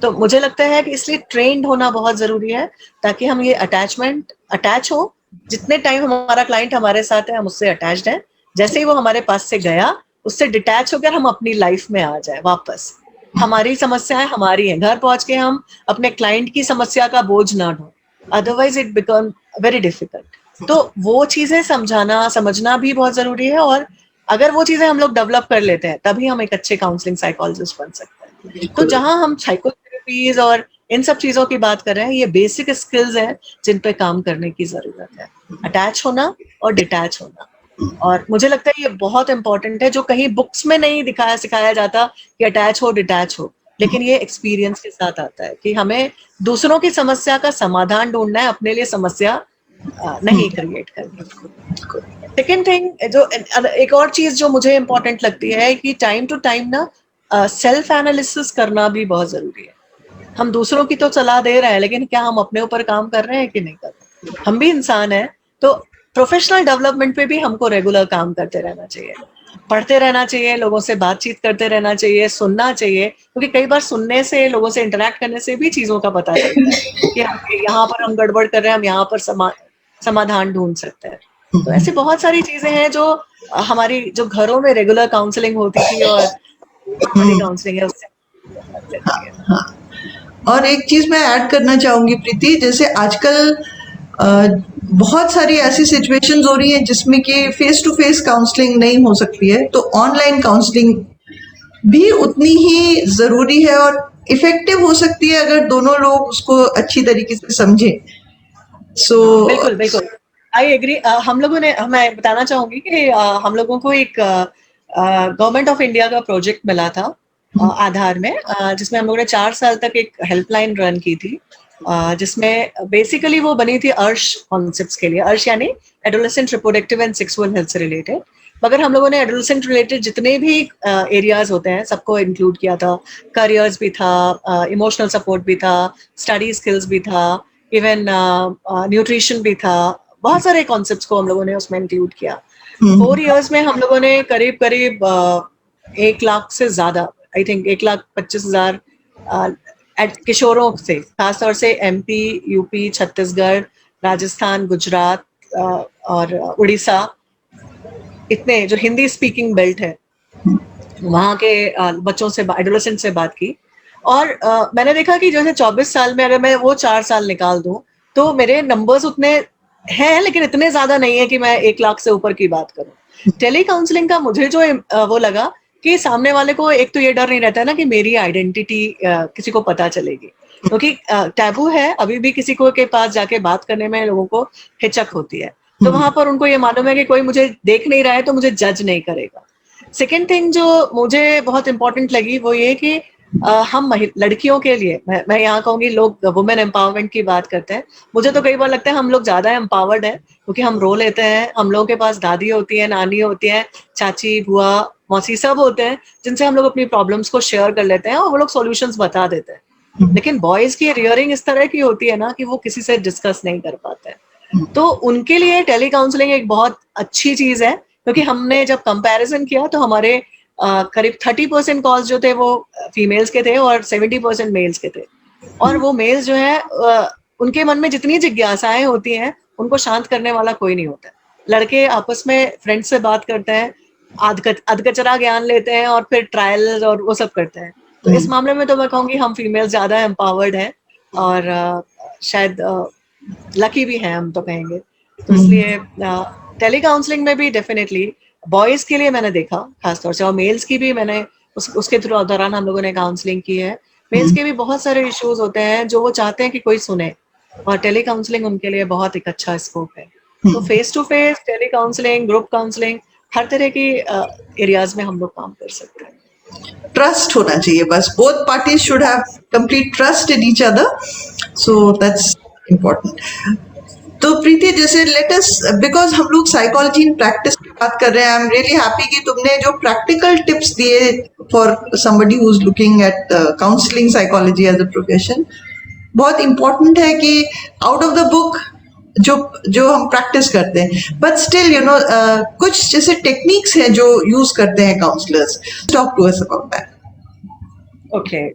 तो मुझे लगता है कि इसलिए ट्रेंड होना बहुत जरूरी है, ताकि हम ये अटैच हो। जितने टाइम हमारा क्लाइंट हमारे साथ है, हम उससे अटैच्ड हैं। जैसे ही वो हमारे पास से गया, उससे डिटैच होकर हम अपनी लाइफ में आ जाए वापस। हमारी समस्याएं हमारी हैं, घर पहुंच के हम अपने क्लाइंट की समस्या का बोझ ना ढो, otherwise it become very difficult. तो वो चीजें समझना भी बहुत जरूरी है। और अगर वो चीजें हम लोग डेवलप कर लेते हैं तभी हम एक अच्छे काउंसलिंग साइकोलॉजिस्ट बन सकते हैं। तो जहां हम साइकोथेरेपीज और इन सब चीजों की बात कर रहे हैं, ये बेसिक स्किल्स हैं जिन पे काम करने की जरूरत है। अटैच होना और डिटैच होना, और मुझे लगता है ये बहुत इंपॉर्टेंट है, जो कहीं बुक्स में नहीं दिखाया सिखाया जाता कि अटैच हो डिटैच हो, लेकिन ये एक्सपीरियंस के साथ आता है कि हमें दूसरों की समस्या का समाधान ढूंढना है, अपने लिए समस्या नहीं क्रिएट करनी। सेकेंड थिंग जो एक और चीज जो मुझे इंपॉर्टेंट लगती है कि टाइम टू टाइम ना सेल्फ एनालिसिस करना भी बहुत जरूरी है। हम दूसरों की तो सलाह दे रहे हैं, लेकिन क्या हम अपने ऊपर काम कर रहे हैं कि नहीं कर रहे? हम भी इंसान हैं, तो प्रोफेशनल डेवलपमेंट पे भी हमको रेगुलर काम करते रहना चाहिए, पढ़ते रहना चाहिए, लोगों से बातचीत करते रहना चाहिए, सुनना चाहिए, क्योंकि कई बार सुनने से, लोगों से इंटरेक्ट करने से भी चीजों का पता चलता है कि यहाँ पर हम गड़बड़ कर रहे हैं, हम यहाँ पर समाधान ढूंढ सकते हैं। तो ऐसी बहुत सारी चीजें हैं जो हमारी जो घरों में रेगुलर काउंसलिंग होती थी और हमारी काउंसलिंग है उससे लेती है। हाँ, और एक चीज मैं ऐड करना चाहूंगी प्रीति, जैसे आजकल बहुत सारी ऐसी सिचुएशंस हो रही हैं जिसमें कि फेस टू फेस काउंसलिंग नहीं हो सकती है, तो ऑनलाइन काउंसलिंग भी उतनी ही जरूरी है और इफेक्टिव हो सकती है अगर दोनों लोग उसको अच्छी तरीके से समझें। सो बिल्कुल बिल्कुल, आई एग्री। हम लोगों ने, मैं बताना चाहूंगी कि हम लोगों को एक गवर्नमेंट ऑफ इंडिया का प्रोजेक्ट मिला था आधार में, जिसमें हम लोगों ने 4 साल तक एक हेल्पलाइन रन की थी, जिसमें बेसिकली वो बनी थी अर्श कॉन्सेप्ट्स के लिए। अर्श यानी adolescent reproductive and sexual health से रिलेटेड, मगर हम लोगों ने एडोलेसेंट रिलेटेड जितने भी एरियाज होते हैं सबको इंक्लूड किया था। करियर्स भी था, इमोशनल सपोर्ट भी था, स्टडी स्किल्स भी था, इवन न्यूट्रिशन भी था, बहुत सारे कॉन्सेप्ट्स को हम लोगों ने उसमें इंक्लूड किया। 4 इयर्स में हम लोगों ने करीब करीब 1 लाख से ज्यादा, आई थिंक 1,25,000 किशोरों से, खासतौर से एमपी, यूपी, छत्तीसगढ़, राजस्थान, गुजरात और उड़ीसा, इतने जो हिंदी स्पीकिंग बेल्ट है वहाँ के बच्चों से, एडोलेसेंट से बात की। और मैंने देखा कि जैसे 24 साल में अगर मैं वो 4 साल निकाल दूं तो मेरे नंबर्स उतने हैं, लेकिन इतने ज्यादा नहीं है कि मैं 1 लाख से ऊपर की बात करूं। टेली काउंसलिंग का मुझे जो वो लगा कि सामने वाले को एक तो ये डर नहीं रहता है ना कि मेरी आइडेंटिटी किसी को पता चलेगी, क्योंकि टैबू है अभी भी किसी को के पास जाके बात करने में लोगों को हिचक होती है। तो वहां पर उनको ये मालूम है कि कोई मुझे देख नहीं रहा है तो मुझे जज नहीं करेगा। सेकेंड थिंग जो मुझे बहुत इंपॉर्टेंट लगी वो ये कि हम लड़कियों के लिए, मैं यहाँ कहूंगी, लोग वुमेन एम्पावरमेंट की बात करते हैं, मुझे तो कई बार लगता है हम लोग ज्यादा एम्पावर्ड हैं, क्योंकि हम रो लेते हैं, हम लोगों के पास दादी होती है, नानी होती है, चाची, बुआ, मौसी सब होते हैं जिनसे हम लोग अपनी प्रॉब्लम्स को शेयर कर लेते हैं और वो लोग सॉल्यूशंस बता देते हैं। लेकिन बॉयज की रियरिंग इस तरह की होती है ना कि वो किसी से डिस्कस नहीं कर पाते हैं। तो उनके लिए टेली काउंसलिंग एक बहुत अच्छी चीज है, क्योंकि हमने जब कंपैरिजन किया तो हमारे करीब 30% कॉल्स जो थे वो फीमेल्स के थे और 70% मेल्स के थे। और वो मेल्स जो है उनके मन में जितनी जिज्ञासाएं होती हैं उनको शांत करने वाला कोई नहीं होता। लड़के आपस में फ्रेंड्स से बात करते हैं, अधकचरा ज्ञान लेते हैं और फिर ट्रायल और वो सब करते हैं। तो इस मामले में तो मैं कहूँगी हम फीमेल्स ज्यादा एम्पावर्ड हैं और शायद लकी भी हैं हम तो कहेंगे। तो इसलिए टेली काउंसलिंग में भी डेफिनेटली बॉयज के लिए मैंने देखा खासतौर से, और मेल्स की भी मैंने उसके थ्रू दौरान हम लोगों ने काउंसलिंग की है। मेल्स के भी बहुत सारे इश्यूज होते हैं जो वो चाहते हैं कि कोई सुने, और टेली काउंसलिंग उनके लिए बहुत एक अच्छा स्कोप है। तो face to face, tele counselling, group counselling, हर तरह की एरियाज में हम लोग काम कर सकते हैं। ट्रस्ट होना चाहिए बस, both parties should have complete trust in each other, so that's important. तो प्रीति, जैसे लेट अस, बिकॉज हम लोग साइकोलॉजी इन प्रैक्टिस की बात कर रहे हैं, आई एम रियली हैप्पी कि तुमने जो प्रैक्टिकल टिप्स दिए for somebody who is looking at counselling psychology as a profession, बहुत इंपॉर्टेंट है कि आउट ऑफ द बुक जो जो हम प्रैक्टिस करते हैं, बट स्टिल यू नो कुछ जैसे टेक्निक्स हैं जो यूज करते हैं counsellors, talk to us about that. Okay,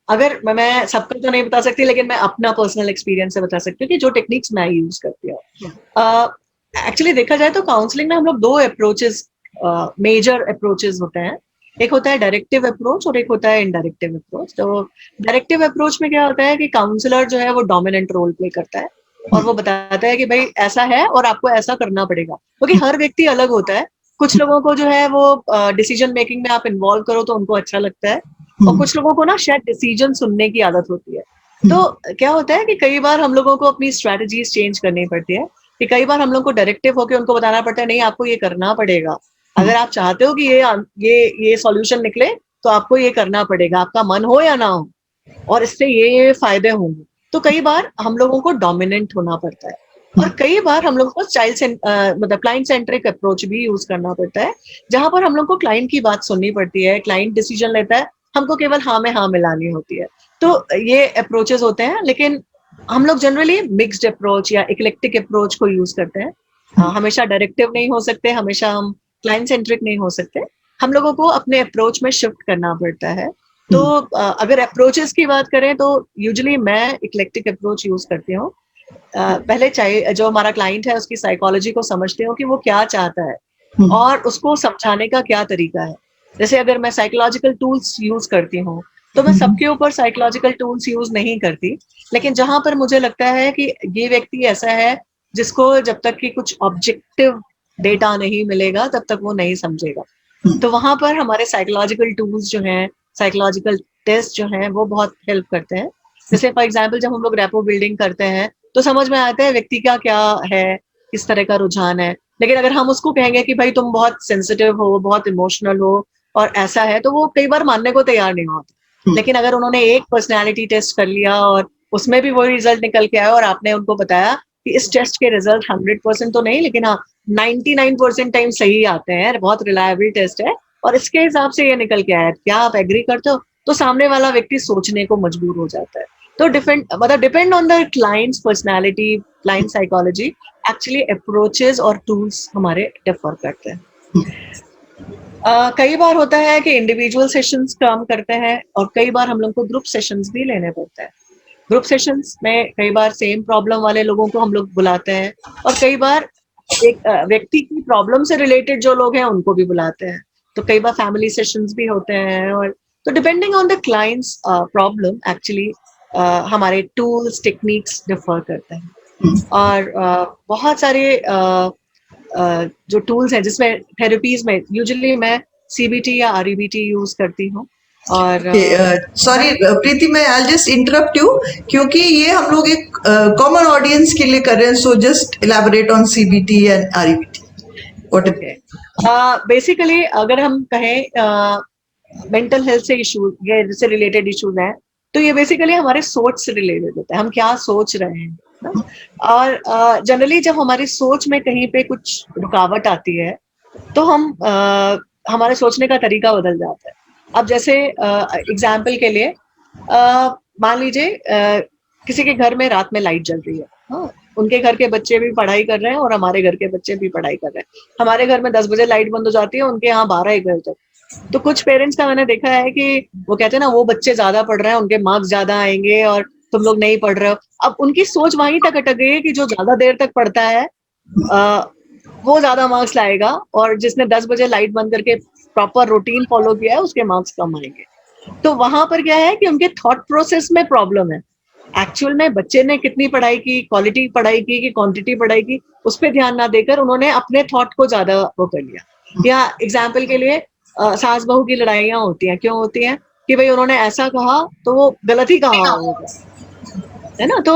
अगर मैं सबका तो नहीं बता सकती, लेकिन मैं अपना पर्सनल एक्सपीरियंस से बता सकती हूँ कि जो टेक्निक्स मैं यूज करती हूँ। एक्चुअली देखा जाए तो काउंसलिंग में हम लोग 2 अप्रोचेस, मेजर अप्रोचेस होते हैं। एक होता है डायरेक्टिव अप्रोच और एक होता है इनडायरेक्टिव अप्रोच। तो डायरेक्टिव अप्रोच में क्या होता है कि काउंसलर जो है वो डोमिनेंट रोल प्ले करता है और वो बताता है कि भाई ऐसा है और आपको ऐसा करना पड़ेगा, क्योंकि हर व्यक्ति अलग होता है कुछ लोगों को जो है वो डिसीजन मेकिंग में आप इन्वॉल्व करो तो उनको अच्छा लगता है, और कुछ लोगों को ना शायद डिसीजन सुनने की आदत होती है। तो क्या होता है कि कई बार हम लोगों को अपनी स्ट्रेटजीज चेंज करनी पड़ती है, कि कई बार हम लोग को डायरेक्टिव होकर उनको बताना पड़ता है, नहीं आपको ये करना पड़ेगा, अगर आप चाहते हो कि ये सॉल्यूशन निकले तो आपको ये करना पड़ेगा, आपका मन हो या ना हो, और इससे ये फायदे होंगे। तो कई बार हम लोगों को डोमिनेंट होना पड़ता है, और कई बार हम लोगों को मतलब क्लाइंट सेंट्रिक अप्रोच भी यूज करना पड़ता है, जहां पर हम लोग को क्लाइंट की बात सुननी पड़ती है, क्लाइंट डिसीजन लेता है, हमको केवल हाँ में हाँ मिलानी होती है। तो ये अप्रोचेस होते हैं, लेकिन हम लोग जनरली मिक्स्ड अप्रोच या इक्लेक्टिक अप्रोच को यूज करते हैं। हमेशा डायरेक्टिव नहीं हो सकते, हमेशा हम क्लाइंट सेंट्रिक नहीं हो सकते, हम लोगों को अपने अप्रोच में शिफ्ट करना पड़ता है। तो अगर अप्रोचेस की बात करें तो यूजुअली मैं इक्लेक्टिक अप्रोच यूज करती हूँ। पहले चाहिए जो हमारा क्लाइंट है उसकी साइकोलॉजी को समझते हो कि वो क्या चाहता है और उसको समझाने का क्या तरीका है। जैसे अगर मैं साइकोलॉजिकल टूल्स यूज करती हूँ तो मैं सबके ऊपर साइकोलॉजिकल टूल्स यूज नहीं करती, लेकिन जहां पर मुझे लगता है कि ये व्यक्ति ऐसा है जिसको जब तक कि कुछ ऑब्जेक्टिव डेटा नहीं मिलेगा तब तक वो नहीं समझेगा, तो वहां पर हमारे साइकोलॉजिकल टूल्स जो हैं, साइकोलॉजिकल टेस्ट जो हैं वो बहुत हेल्प करते हैं। जैसे फॉर एग्जाम्पल जब हम लोग रैपो बिल्डिंग करते हैं तो समझ में आता है व्यक्ति का क्या है, किस तरह का रुझान है। लेकिन अगर हम उसको कहेंगे कि भाई तुम बहुत सेंसिटिव हो, बहुत इमोशनल हो और ऐसा है, तो वो कई बार मानने को तैयार नहीं होता। लेकिन अगर उन्होंने एक पर्सनैलिटी टेस्ट कर लिया और उसमें भी वही रिजल्ट निकल के आया और आपने उनको बताया कि इस टेस्ट के रिजल्ट 100% तो नहीं, लेकिन हाँ 99% टाइम सही आते हैं, बहुत रिलायबल टेस्ट है और इसके हिसाब से ये निकल के आया, क्या आप एग्री करते हो? तो सामने वाला व्यक्ति सोचने को मजबूर हो जाता है। तो depend on the clients personality, client psychology, actually approaches और टूल्स हमारे डिफर करते हैं। कई बार होता है कि इंडिविजुअल सेशंस काम करते हैं और कई बार हम लोग को ग्रुप सेशंस भी लेने पड़ते हैं। ग्रुप सेशंस में कई बार सेम प्रॉब्लम वाले लोगों को हम लोग बुलाते हैं और कई बार एक व्यक्ति की प्रॉब्लम से रिलेटेड जो लोग हैं उनको भी बुलाते हैं। तो कई बार फैमिली सेशंस भी होते हैं, और तो depending on the clients problem actually हमारे टूल्स टेक्निक्स डिफर करते हैं। और बहुत सारे जो टूल्स हैं जिसमें थेरेपीज में यूजुअली मैं सीबीटी या आरईबीटी यूज करती हूँ। और सॉरी प्रीति, मैं आई जस्ट इंटरप्ट यू क्योंकि ये हम लोग एक कॉमन ऑडियंस के लिए कर रहे हैं, so just elaborate on CBT and REBT. Basically अगर हम कहें मेंटल हेल्थ से इशूज या इससे रिलेटेड इशूज हैं तो ये बेसिकली हमारे सोच से रिलेटेड होता है, हम क्या सोच रहे हैं ना? और जनरली जब हमारी सोच में कहीं पे कुछ रुकावट आती है तो हम हमारे सोचने का तरीका बदल जाता है। अब जैसे एग्जाम्पल के लिए मान लीजिए किसी के घर में रात में लाइट जल रही है, हाँ, उनके घर के बच्चे भी पढ़ाई कर रहे हैं और हमारे घर के बच्चे भी पढ़ाई कर रहे हैं। हमारे घर में 10 बजे लाइट बंद हो जाती है, उनके यहाँ 12-1 बजे तक। तो कुछ पेरेंट्स का मैंने देखा है कि वो कहते हैं ना वो बच्चे ज्यादा पढ़ रहे हैं, उनके मार्क्स ज्यादा आएंगे और तुम लोग नहीं पढ़ रहे हो। अब उनकी सोच वहीं तक अटक गई है कि जो ज्यादा देर तक पढ़ता है वो ज्यादा मार्क्स लाएगा, और जिसने 10 बजे लाइट बंद करके प्रॉपर रूटीन फॉलो किया है उसके मार्क्स कम आएंगे। तो वहां पर क्या है कि उनके थॉट प्रोसेस में प्रॉब्लम है। एक्चुअल में बच्चे ने कितनी पढ़ाई की, क्वालिटी पढ़ाई की कि क्वांटिटी पढ़ाई की, उस पर ध्यान ना देकर उन्होंने अपने थॉट को ज्यादा वो कर लिया। या एग्जाम्पल के लिए सास बहू की लड़ाइयाँ होती हैं, क्यों होती हैं? कि भाई उन्होंने ऐसा कहा तो वो गलत ही कहा होगा, है ना? तो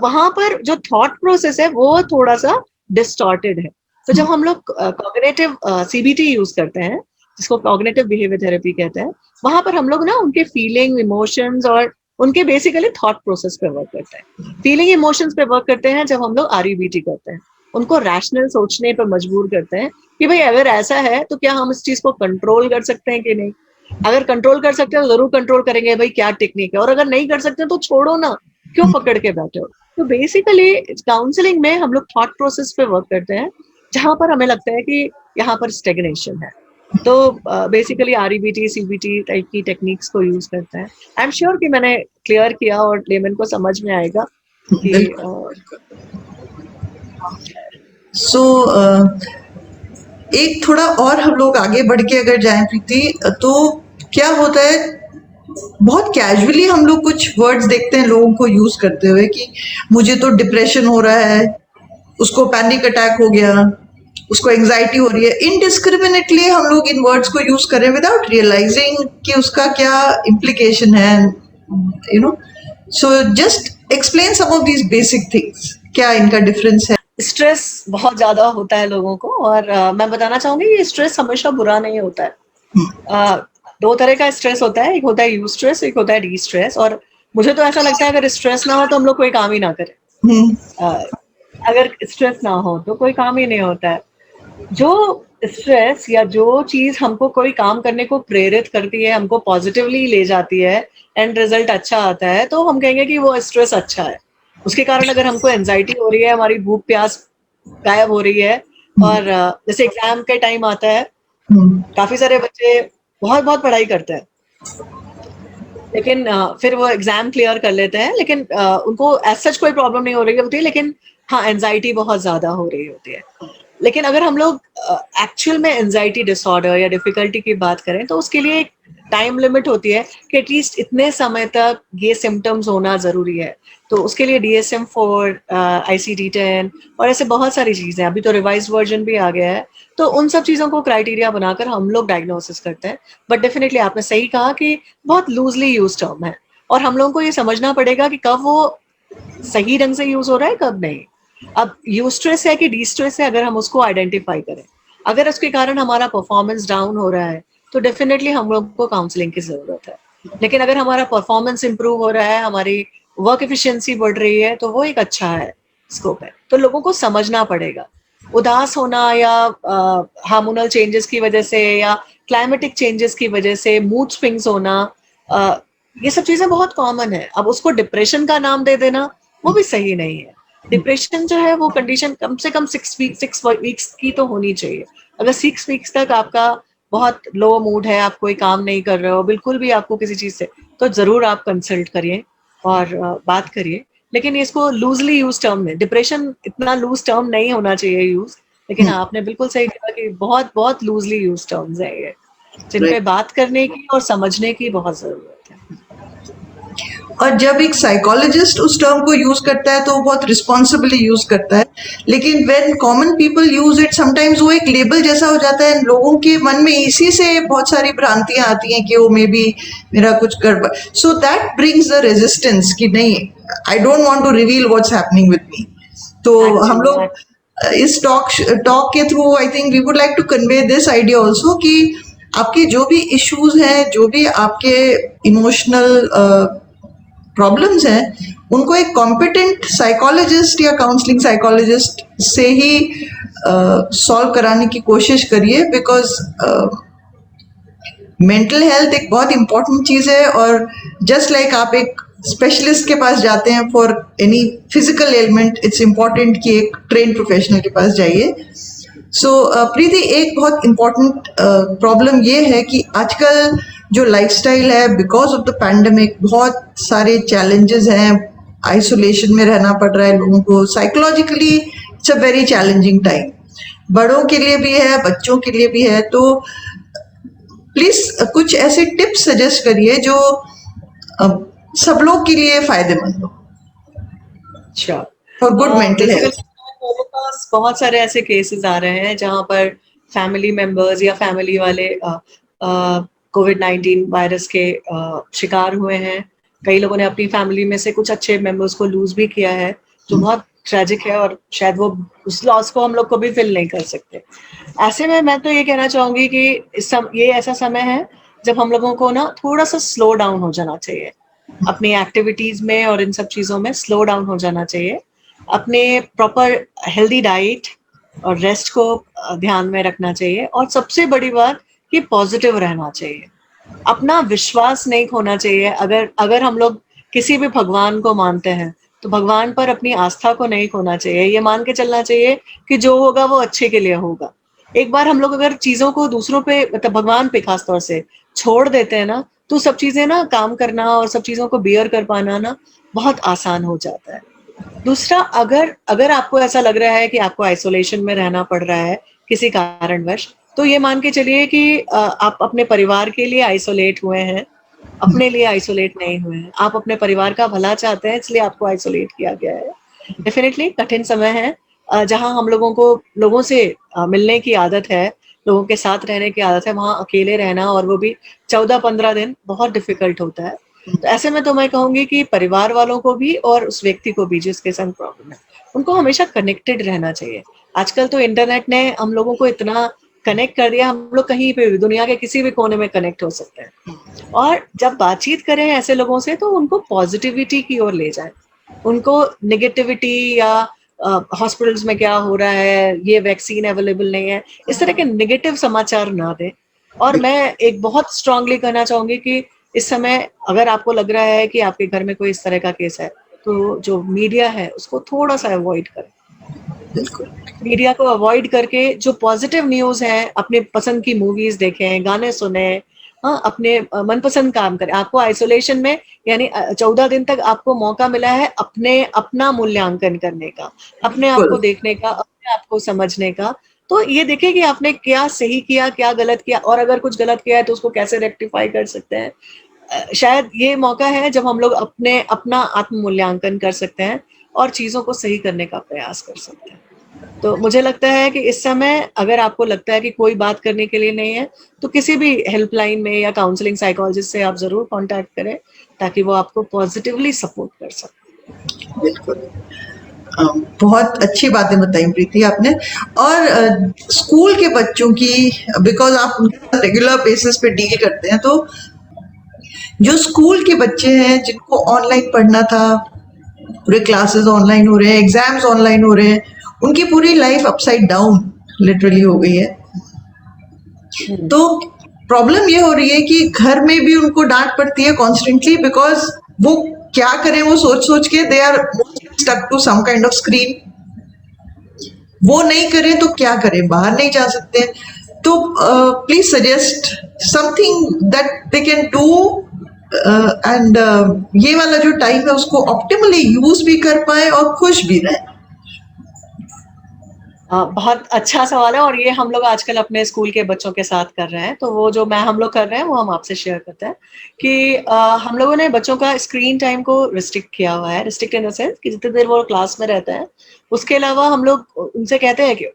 वहां पर जो थॉट प्रोसेस है वो थोड़ा सा डिस्टॉर्टेड है। तो जब हम लोग कॉग्निटिव सीबीटी यूज करते हैं, जिसको कॉग्निटिव बिहेवियर थेरेपी कहते हैं, वहां पर हम लोग ना उनके फीलिंग, इमोशंस और उनके बेसिकली थॉट प्रोसेस पे वर्क करते हैं। फीलिंग इमोशंस पे वर्क करते हैं जब हम लोग आरईबीटी करते हैं, उनको रैशनल सोचने पर मजबूर करते हैं कि भाई अगर ऐसा है तो क्या हम इस चीज को कंट्रोल कर सकते हैं कि नहीं। अगर कंट्रोल कर सकते हैं तो जरूर कंट्रोल करेंगे, भाई क्या टेक्निक है, और अगर नहीं कर सकते तो छोड़ो ना, क्यों पकड़ के बैठे हो। तो बेसिकली काउंसलिंग में हम लोग थॉट प्रोसेस पे वर्क करते हैं, जहां पर हमें लगता है कि यहाँ पर स्टेग्नेशन है। तो बेसिकली आरईबीटी सीबीटी टाइप की टेक्निक्स को यूज करते हैं। आई एम श्योर कि मैंने क्लियर किया और लेमन को समझ में आएगा कि सो एक थोड़ा और हम लोग आगे बढ़ के अगर जाएं प्रीति, तो क्या होता है बहुत कैजुअली हम लोग कुछ वर्ड्स देखते हैं लोगों को यूज करते हुए कि मुझे तो डिप्रेशन हो रहा है, उसको पैनिक अटैक हो गया, उसको एंजाइटी हो रही है, इनडिस्क्रिमिनेटली हम लोग इन वर्ड्स को यूज करें विदाउट रियलाइजिंग कि उसका क्या इम्प्लीकेशन है, you know. So just explain some of these basic things, क्या इनका डिफरेंस है. स्ट्रेस बहुत ज्यादा होता है लोगों को, और मैं बताना चाहूंगी ये स्ट्रेस हमेशा बुरा नहीं होता है. दो तरह का स्ट्रेस होता है, एक होता है यू स्ट्रेस, एक होता है डी स्ट्रेस. और मुझे तो ऐसा लगता है अगर स्ट्रेस ना हो तो हम लोग कोई काम ही ना करें. अगर स्ट्रेस ना हो तो कोई काम ही नहीं होता है. जो स्ट्रेस या जो चीज हमको कोई काम करने को प्रेरित करती है, हमको पॉजिटिवली ले जाती है, एंड रिजल्ट अच्छा आता है, तो हम कहेंगे कि वो स्ट्रेस अच्छा है. उसके कारण अगर हमको एंजाइटी हो रही है, हमारी भूख प्यास गायब हो रही है, और जैसे एग्जाम के टाइम आता है, काफी सारे बच्चे बहुत बहुत पढ़ाई करते हैं, लेकिन फिर वो एग्जाम क्लियर कर लेते हैं, लेकिन उनको एज सच कोई प्रॉब्लम नहीं हो रही होती है, लेकिन हाँ एंजाइटी बहुत ज्यादा हो रही होती है. लेकिन अगर हम लोग एक्चुअल में एंजाइटी डिसऑर्डर या डिफिकल्टी की बात करें तो उसके लिए एक टाइम लिमिट होती है कि एटलीस्ट इतने समय तक ये सिम्टम्स होना जरूरी है. तो उसके लिए DSM-4, ICD-10 और ऐसे बहुत सारी चीजें, अभी तो रिवाइज वर्जन भी आ गया है, तो उन सब चीजों को क्राइटेरिया बनाकर हम लोग डायग्नोसिस करते हैं. बट डेफिनेटली आपने सही कहा कि बहुत लूजली यूज टर्म है, और हम लोगों को ये समझना पड़ेगा कि कब वो सही ढंग से यूज हो रहा है, कब नहीं. अब यू स्ट्रेस है कि डी स्ट्रेस है, अगर हम उसको आइडेंटिफाई करें, अगर उसके कारण हमारा परफॉर्मेंस डाउन हो रहा है तो डेफिनेटली हम लोग को काउंसलिंग की जरूरत है. लेकिन अगर हमारा परफॉर्मेंस इंप्रूव हो रहा है, हमारी वर्क एफिशिएंसी बढ़ रही है, तो वो एक अच्छा है, स्कोप है. तो लोगों को समझना पड़ेगा. उदास होना या हार्मोनल चेंजेस की वजह से या क्लाइमेटिक चेंजेस की वजह से मूड स्विंग्स होना, ये सब चीजें बहुत कॉमन है. अब उसको डिप्रेशन का नाम दे देना वो भी सही नहीं है. डिप्रेशन जो है वो कंडीशन कम से कम 6 वीक्स की तो होनी चाहिए. अगर 6 वीक्स तक आपका बहुत लो मूड है, आप कोई काम नहीं कर रहे हो, बिल्कुल भी आपको किसी चीज से, तो जरूर आप कंसल्ट करिए और बात करिए. लेकिन इसको लूजली यूज टर्म में, डिप्रेशन इतना लूज टर्म नहीं होना चाहिए यूज. लेकिन आपने बिल्कुल सही कहा कि बहुत बहुत लूजली यूज टर्म्स है ये, जिन पे बात करने की और समझने की बहुत जरूरत है. और जब एक साइकोलॉजिस्ट उस टर्म को यूज करता है तो वो बहुत रिस्पॉन्सिबली यूज करता है, लेकिन when common people use it sometimes वो एक लेबल जैसा हो जाता है. लोगों के मन में इसी से बहुत सारी भ्रांतियां आती हैं कि वो मे बी मेरा कुछ गड़बड़. So that brings the resistance कि नहीं, I don't want to reveal what's happening with me. तो हम लोग इस टॉक के through I think we would like to convey this idea also कि आपके जो भी इश्यूज हैं, जो भी आपके इमोशनल प्रॉब्लम्स हैं, उनको एक कॉम्पिटेंट साइकोलॉजिस्ट या काउंसलिंग साइकोलॉजिस्ट से ही सॉल्व कराने की कोशिश करिए. बिकॉज मेंटल हेल्थ एक बहुत इंपॉर्टेंट चीज़ है, और जस्ट लाइक आप एक स्पेशलिस्ट के पास जाते हैं for any physical element, it's important कि एक ट्रेन प्रोफेशनल के पास जाइए. सो प्रीति, एक बहुत इम्पॉर्टेंट प्रॉब्लम ये है कि आजकल जो लाइफस्टाइल है, बिकॉज ऑफ द पैंडेमिक बहुत सारे चैलेंजेस हैं. आइसोलेशन में रहना पड़ रहा है लोगों को, psychologically it's a very challenging time. बड़ों के लिए भी है, बच्चों के लिए भी है. तो प्लीज कुछ ऐसे टिप्स सजेस्ट करिए जो सब लोग के लिए फायदेमंद हो अच्छा, फॉर गुड मेंटल हेल्थ. मेरे पास बहुत सारे ऐसे केसेस आ रहे हैं जहाँ पर फैमिली मेंबर्स या फैमिली वाले कोविड-19 वायरस के शिकार हुए हैं. कई लोगों ने अपनी फैमिली में से कुछ अच्छे मेंबर्स को लूज भी किया है, जो बहुत ट्रेजिक है, और शायद वो उस लॉस को हम लोग को भी फील नहीं कर सकते. ऐसे में मैं तो ये कहना चाहूंगी कि ये ऐसा समय है जब हम लोगों को ना थोड़ा सा स्लो डाउन हो जाना चाहिए. अपनी एक्टिविटीज में और इन सब चीजों में स्लो डाउन हो जाना चाहिए. अपने प्रॉपर हेल्दी डाइट और रेस्ट को ध्यान में रखना चाहिए, और सबसे बड़ी बात कि पॉजिटिव रहना चाहिए. अपना विश्वास नहीं खोना चाहिए. अगर हम लोग किसी भी भगवान को मानते हैं तो भगवान पर अपनी आस्था को नहीं खोना चाहिए. ये मान के चलना चाहिए कि जो होगा वो अच्छे के लिए होगा. एक बार हम लोग अगर चीजों को दूसरों पे, मतलब भगवान पे खास तौर से छोड़ देते हैं ना, तो सब चीजें ना काम करना और सब चीजों को बियर कर पाना ना बहुत आसान हो जाता है. दूसरा, अगर आपको ऐसा लग रहा है कि आपको आइसोलेशन में रहना पड़ रहा है किसी कारणवश, तो ये मान के चलिए कि आप अपने परिवार के लिए आइसोलेट हुए हैं, अपने लिए आइसोलेट नहीं हुए हैं. आप अपने परिवार का भला चाहते हैं, इसलिए आपको आइसोलेट किया गया है. डेफिनेटली कठिन समय है, जहाँ हम लोगों को लोगों से मिलने की आदत है, लोगों के साथ रहने की आदत है, वहाँ अकेले रहना और वो भी 14-15 दिन बहुत डिफिकल्ट होता है। तो ऐसे में तो मैं कहूँगी कि परिवार वालों को भी और उस व्यक्ति को भी जिसके संग प्रॉब्लम है, उनको हमेशा कनेक्टेड रहना चाहिए। आजकल तो इंटरनेट ने हम लोगों को इतना कनेक्ट कर दिया, हम लोग कहीं पे भी दुनिया के किसी भी कोने में कनेक्ट हो सकते हैं। और जब बातचीत करें ऐसे लोगों से तो उनको पॉजिटिविटी की ओर ले जाएं, उनको नेगेटिविटी या हॉस्पिटल्स में क्या हो रहा है, ये वैक्सीन अवेलेबल नहीं है, इस तरह के नेगेटिव समाचार ना दें। और मैं एक बहुत स्ट्रांगली कहना चाहूंगी कि इस समय अगर आपको लग रहा है कि आपके घर में कोई इस तरह का केस है, तो जो मीडिया है उसको थोड़ा सा अवॉइड करें। बिल्कुल। मीडिया को अवॉइड करके जो पॉजिटिव न्यूज है, अपने पसंद की मूवीज देखें, गाने सुने, हाँ, अपने मनपसंद काम करें। आपको आइसोलेशन में यानी 14 दिन तक आपको मौका मिला है अपना मूल्यांकन करने का, अपने आप को बिल्कुल। देखने का, अपने आप को समझने का। तो ये देखें कि आपने क्या सही किया, क्या गलत किया, और अगर कुछ गलत किया है तो उसको कैसे रेक्टिफाई कर सकते हैं। शायद ये मौका है जब हम लोग अपना आत्म मूल्यांकन कर सकते हैं और चीजों को सही करने का प्रयास कर सकते हैं। तो मुझे लगता है कि इस समय अगर आपको लगता है कि कोई बात करने के लिए नहीं है, तो किसी भी हेल्पलाइन में या काउंसलिंग साइकोलॉजिस्ट से आप जरूर कांटेक्ट करें, ताकि वो आपको पॉजिटिवली सपोर्ट कर सके। बिल्कुल। बहुत अच्छी बातें बताई प्रीति आपने। और स्कूल के बच्चों की, बिकॉज आप उनके साथ रेगुलर बेसिस पे डील करते हैं, तो जो स्कूल के बच्चे हैं जिनको ऑनलाइन पढ़ना था, पूरे क्लासेस ऑनलाइन हो रहे हैं, एग्जाम्स ऑनलाइन हो रहे हैं, उनकी पूरी लाइफ अपसाइड डाउन लिटरली हो गई है। तो प्रॉब्लम ये हो रही है कि घर में भी उनको डांट पड़ती है कॉन्स्टेंटली, बिकॉज वो क्या करें वो सोच सोच के they are stuck to some kind of screen. वो नहीं करें तो क्या करें, बाहर नहीं जा सकते। तो please suggest something that they can do, and ये वाला जो टाइम है उसको ऑप्टिमली यूज भी कर पाए और खुश भी रहे। बहुत अच्छा सवाल है और ये हम लोग आजकल अपने स्कूल के बच्चों के साथ कर रहे हैं। तो वो जो हम लोग कर रहे हैं वो हम आपसे शेयर करते हैं कि हम लोगों ने बच्चों का स्क्रीन टाइम को रिस्ट्रिक्ट किया हुआ है। रिस्ट्रिक्ट इन द सेंस कि जितनी देर वो क्लास में रहते हैं, उसके अलावा हम लोग उनसे कहते हैं कि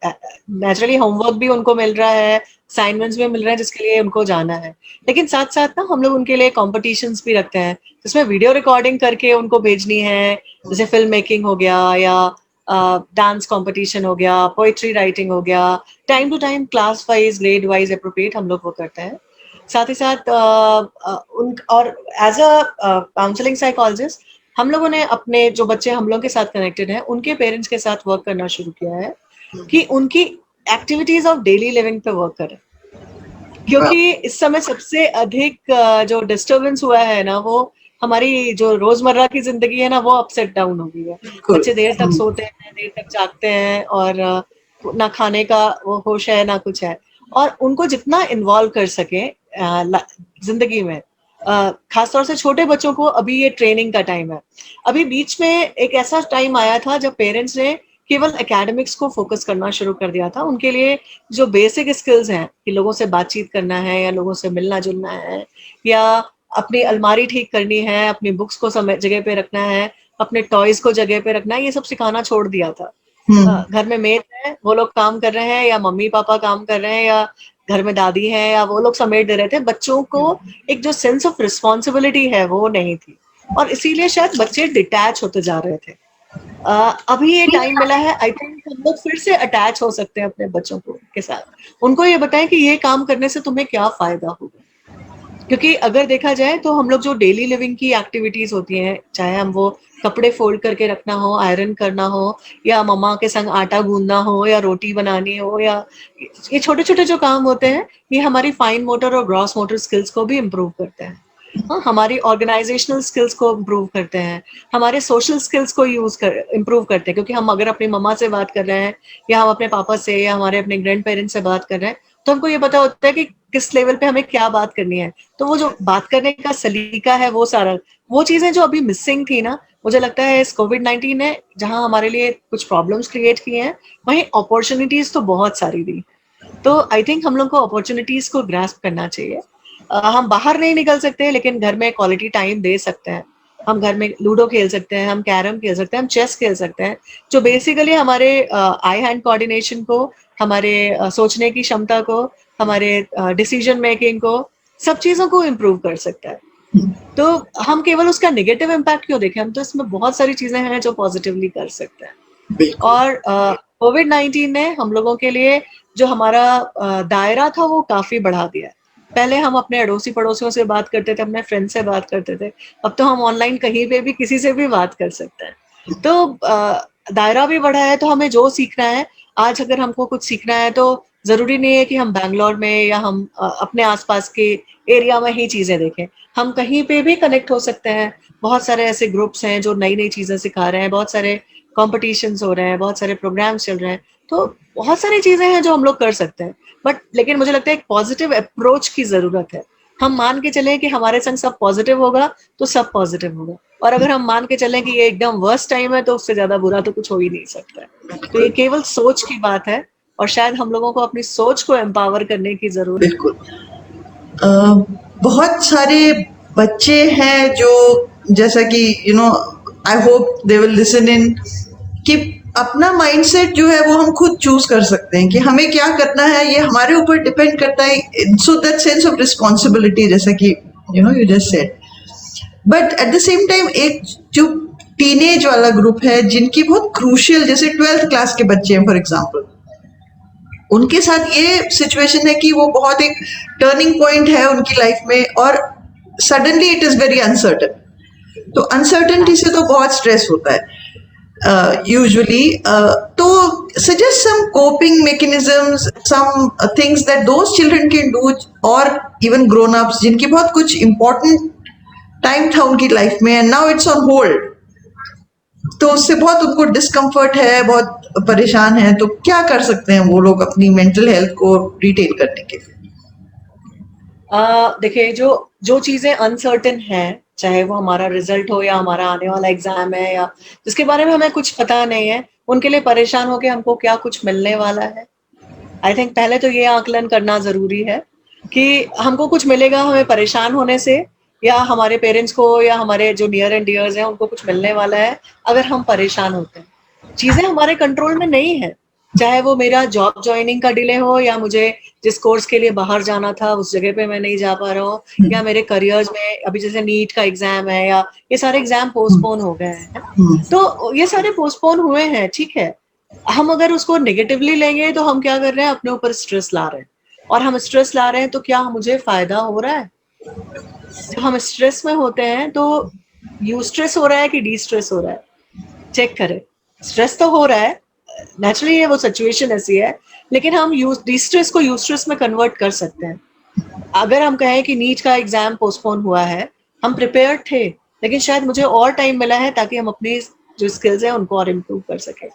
नेचुरली होमवर्क भी उनको मिल रहा है, असाइनमेंट्स भी मिल रहे हैं जिसके लिए उनको जाना है, लेकिन साथ साथ ना हम लोग उनके लिए कॉम्पिटिशन्स भी रखते हैं जिसमें वीडियो रिकॉर्डिंग करके उनको भेजनी है। जैसे फिल्म मेकिंग हो गया या डांस कंपटीशन हो गया, पोइट्री राइटिंग हो गया, time to time class wise grade wise appropriate हम लोग वो करते हैं। साथ ही साथ उन और एज अ काउंसलिंग साइकोलॉजिस्ट हम लोगों ने अपने जो बच्चे हम लोग के साथ कनेक्टेड हैं उनके पेरेंट्स के साथ वर्क करना शुरू किया है कि उनकी एक्टिविटीज ऑफ डेली लिविंग पे वर्क करें, क्योंकि इस समय सबसे अधिक जो डिस्टरबेंस हुआ है ना, वो हमारी जो रोजमर्रा की जिंदगी है ना, वो अपसेट डाउन हो गई है। बच्चे देर तक सोते हैं, देर तक जागते हैं और ना खाने का वो होश है ना कुछ है। और उनको जितना इन्वॉल्व कर सके जिंदगी में, खासतौर से छोटे बच्चों को अभी ये ट्रेनिंग का टाइम है। अभी बीच में एक ऐसा टाइम आया था जब पेरेंट्स ने केवल एकेडमिक्स को फोकस करना शुरू कर दिया था। उनके लिए जो बेसिक स्किल्स हैं कि लोगों से बातचीत करना है या लोगों से मिलना जुलना है या अपनी अलमारी ठीक करनी है, अपनी बुक्स को समय जगह पे रखना है, अपने टॉयज को जगह पे रखना है, ये सब सिखाना छोड़ दिया था। घर में मेड है, वो लोग काम कर रहे हैं या मम्मी पापा काम कर रहे हैं या घर में दादी है या वो लोग समेट दे रहे थे। बच्चों को एक जो सेंस ऑफ रिस्पॉन्सिबिलिटी है वो नहीं थी और इसीलिए शायद बच्चे डिटैच होते जा रहे थे। अभी ये टाइम मिला है, आई थिंक हम लोग फिर से अटैच हो सकते हैं अपने बच्चों को के साथ। उनको ये बताएं कि ये काम करने से तुम्हें क्या फायदा होगा, क्योंकि अगर देखा जाए तो हम लोग जो डेली लिविंग की एक्टिविटीज होती हैं, चाहे हम वो कपड़े फोल्ड करके रखना हो, आयरन करना हो या मम्मा के संग आटा गूंदना हो या रोटी बनानी हो, या ये छोटे छोटे जो काम होते हैं, ये हमारी फाइन मोटर और ग्रॉस मोटर स्किल्स को भी इम्प्रूव करते हैं। हाँ, हमारी ऑर्गेनाइजेशनल स्किल्स को इम्प्रूव करते हैं, हमारे सोशल स्किल्स को इम्प्रूव करते हैं, क्योंकि हम अगर अपनी मम्मा से बात कर रहे हैं या हम अपने पापा से या हमारे अपने ग्रैंड पेरेंट्स से बात कर रहे हैं, तो हमको ये पता होता है कि किस लेवल पे हमें क्या बात करनी है। तो वो जो बात करने का सलीका है, वो सारा वो चीजें जो अभी मिसिंग थी ना, मुझे लगता है इस कोविड-19 ने जहां हमारे लिए कुछ प्रॉब्लम्स क्रिएट की हैं, वहीं अपॉर्चुनिटीज तो बहुत सारी दी। तो आई थिंक हम लोग को अपॉर्चुनिटीज को ग्रास्प करना चाहिए। हम बाहर नहीं निकल सकते लेकिन घर में क्वालिटी टाइम दे सकते हैं। हम घर में लूडो खेल सकते हैं, हम कैरम खेल सकते हैं, हम चेस खेल सकते हैं, जो बेसिकली हमारे आई हैंड कोऑर्डिनेशन को, हमारे सोचने की क्षमता को, हमारे डिसीजन मेकिंग को, सब चीजों को इम्प्रूव कर सकता है। तो हम केवल उसका नेगेटिव इम्पैक्ट क्यों देखें, हम तो इसमें बहुत सारी चीजें हैं जो पॉजिटिवली कर सकते हैं। और कोविड-19 ने हम लोगों के लिए जो हमारा दायरा था वो काफी बढ़ा दिया है। पहले हम अपने अड़ोसी पड़ोसियों से बात करते थे, अपने फ्रेंड से बात करते थे, अब तो हम ऑनलाइन कहीं पे भी किसी से भी बात कर सकते हैं। तो दायरा भी बढ़ा है, तो हमें जो सीखना है, आज अगर हमको कुछ सीखना है तो जरूरी नहीं है कि हम बैंगलोर में या हम अपने आसपास के एरिया में ही चीजें देखें, हम कहीं पे भी कनेक्ट हो सकते हैं। बहुत सारे ऐसे ग्रुप्स हैं जो नई नई चीजें सिखा रहे हैं, बहुत सारे कॉम्पिटिशन्स हो रहे हैं, बहुत सारे प्रोग्राम्स चल रहे हैं, तो बहुत सारी चीजें हैं जो हम लोग कर सकते हैं। बट लेकिन मुझे लगता है एक पॉजिटिव अप्रोच की जरूरत है। हम मान के चलें कि हमारे संग सब पॉजिटिव होगा तो सब पॉजिटिव होगा, और अगर हम मान के चलें कि ये एकदम वर्स्ट टाइम है तो उससे ज्यादा बुरा तो कुछ हो ही नहीं सकता है। तो ये केवल सोच की बात है, और शायद हम लोगों को अपनी सोच को एम्पावर करने की जरूरत है। बिल्कुल। बहुत सारे बच्चे हैं जो, जैसा कि I hope they will listen in, कि अपना माइंडसेट जो है वो हम खुद चूज कर सकते हैं कि हमें क्या करना है, ये हमारे ऊपर डिपेंड करता है। So that sense of responsibility, जैसा कि you just said. But at the same time एक जो टीनेज वाला ग्रुप है जिनकी बहुत क्रूशियल, जैसे 12th क्लास के बच्चे हैं फॉर एग्जाम्पल, उनके साथ ये सिचुएशन है कि वो बहुत एक टर्निंग पॉइंट है उनकी लाइफ में, और suddenly it is very uncertain. तो अनसर्टनिटी से तो बहुत स्ट्रेस होता है यूजुअली। तो suggest some coping mechanisms, some things that those children can do, और इवन ग्रोन अप्स जिनकी बहुत कुछ इंपॉर्टेंट टाइम था उनकी लाइफ में and now it's on hold, तो उससे बहुत उनको डिस्कम्फर्ट है, बहुत परेशान है, तो क्या कर सकते हैं वो लोग अपनी मेंटल हेल्थ को रिटेन करने के लिए? देखिए, जो जो चीजें अनसर्टेन हैं, चाहे वो हमारा रिजल्ट हो या हमारा आने वाला एग्जाम है या जिसके बारे में हमें कुछ पता नहीं है, उनके लिए परेशान होके हमको क्या कुछ मिलने वाला है। आई थिंक पहले तो ये आकलन करना जरूरी है कि हमको कुछ मिलेगा हमें परेशान होने से, या हमारे पेरेंट्स को या हमारे जो नियर एंड डियर्स हैं उनको कुछ मिलने वाला है अगर हम परेशान होते हैं। चीजें हमारे कंट्रोल में नहीं है, चाहे वो मेरा जॉब ज्वाइनिंग का डिले हो, या मुझे जिस कोर्स के लिए बाहर जाना था उस जगह पे मैं नहीं जा पा रहा हूँ, या मेरे करियर्स में अभी जैसे नीट का एग्जाम है, या ये सारे एग्जाम पोस्टपोन हो गए हैं, है ना? तो ये सारे पोस्टपोन हुए हैं, ठीक है। हम अगर उसको नेगेटिवली लेंगे तो हम क्या कर रहे हैं, अपने ऊपर स्ट्रेस ला रहे हैं, और हम स्ट्रेस ला रहे हैं तो क्या मुझे फायदा हो रहा है? जब हम स्ट्रेस में होते हैं तो यू स्ट्रेस हो रहा है कि डी स्ट्रेस हो रहा है, चेक करें। स्ट्रेस तो हो रहा है, नेचुरली ये वो सिचुएशन ऐसी है, लेकिन हम डी स्ट्रेस को यू स्ट्रेस में कन्वर्ट कर सकते हैं। अगर हम कहें कि नीट का एग्जाम पोस्टपोन हुआ है, हम प्रिपेयर्ड थे, लेकिन शायद मुझे और टाइम मिला है ताकि हम अपनी जो स्किल्स हैं उनको और इम्प्रूव कर सकें।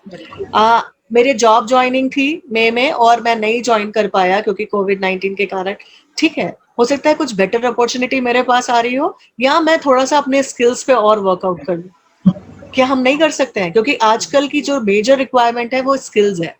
मेरे जॉब ज्वाइनिंग थी मई में और मैं नहीं ज्वाइन कर पाया क्योंकि कोविड-19 के कारण, ठीक है। हो सकता है कुछ बेटर अपॉर्चुनिटी मेरे पास आ रही हो, या मैं थोड़ा सा अपने स्किल्स पे और वर्कआउट कर लूं। क्या हम नहीं कर सकते हैं? क्योंकि आजकल की जो मेजर रिक्वायरमेंट है वो स्किल्स है।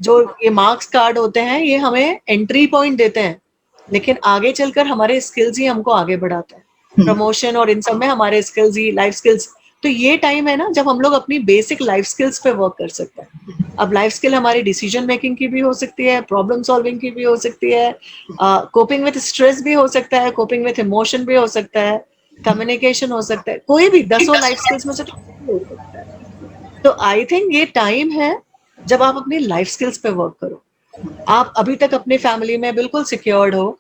जो ये मार्क्स कार्ड होते हैं ये हमें एंट्री पॉइंट देते हैं, लेकिन आगे चलकर हमारे स्किल्स ही हमको आगे बढ़ाते हैं। प्रमोशन और इन सब में हमारे स्किल्स ही, लाइफ स्किल्स। तो ये टाइम है ना जब हम लोग अपनी बेसिक लाइफ स्किल्स पे वर्क कर सकते हैं। अब लाइफ स्किल हमारी डिसीजन मेकिंग की भी हो सकती है, प्रॉब्लम सॉल्विंग की भी हो सकती है, कोपिंग विद स्ट्रेस भी हो सकता है, कोपिंग विद इमोशन भी हो सकता है, कम्युनिकेशन हो सकता है, कोई भी 10 लाइफ स्किल्स में से तो हो सकता है। तो आई थिंक ये टाइम है जब आप अपनी लाइफ स्किल्स पे वर्क करो। आप अभी तक अपनी फैमिली में बिल्कुल सिक्योर्ड हो,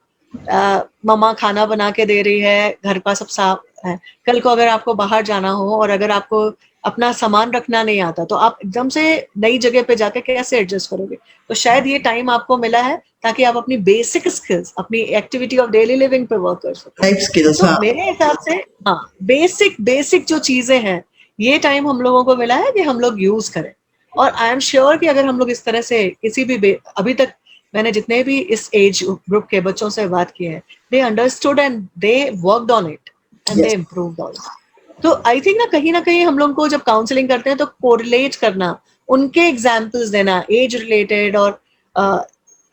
मम्मा खाना बना के दे रही है, घर का सब साफ है। कल को अगर आपको बाहर जाना हो और अगर आपको अपना सामान रखना नहीं आता तो आप एकदम से नई जगह पे जाके कैसे एडजस्ट करोगे? तो शायद ये टाइम आपको मिला है ताकि आप अपनी बेसिक स्किल्स, अपनी एक्टिविटी ऑफ डेली लिविंग पे वर्क कर सको। लाइफ स्किल्स, तो हाँ। मेरे हिसाब से हाँ, बेसिक बेसिक जो चीजें हैं, ये टाइम हम लोगों को मिला है कि हम लोग यूज करें। और आई एम श्योर कि अगर हम लोग इस तरह से किसी भी अभी तक मैंने जितने भी इस एज ग्रुप के बच्चों से बात की है, they understood and they worked on it and they improved on it. तो आई थिंक ना कहीं हम लोग को जब काउंसलिंग करते हैं तो कोरिलेट करना, उनके एग्जाम्पल्स देना एज रिलेटेड, और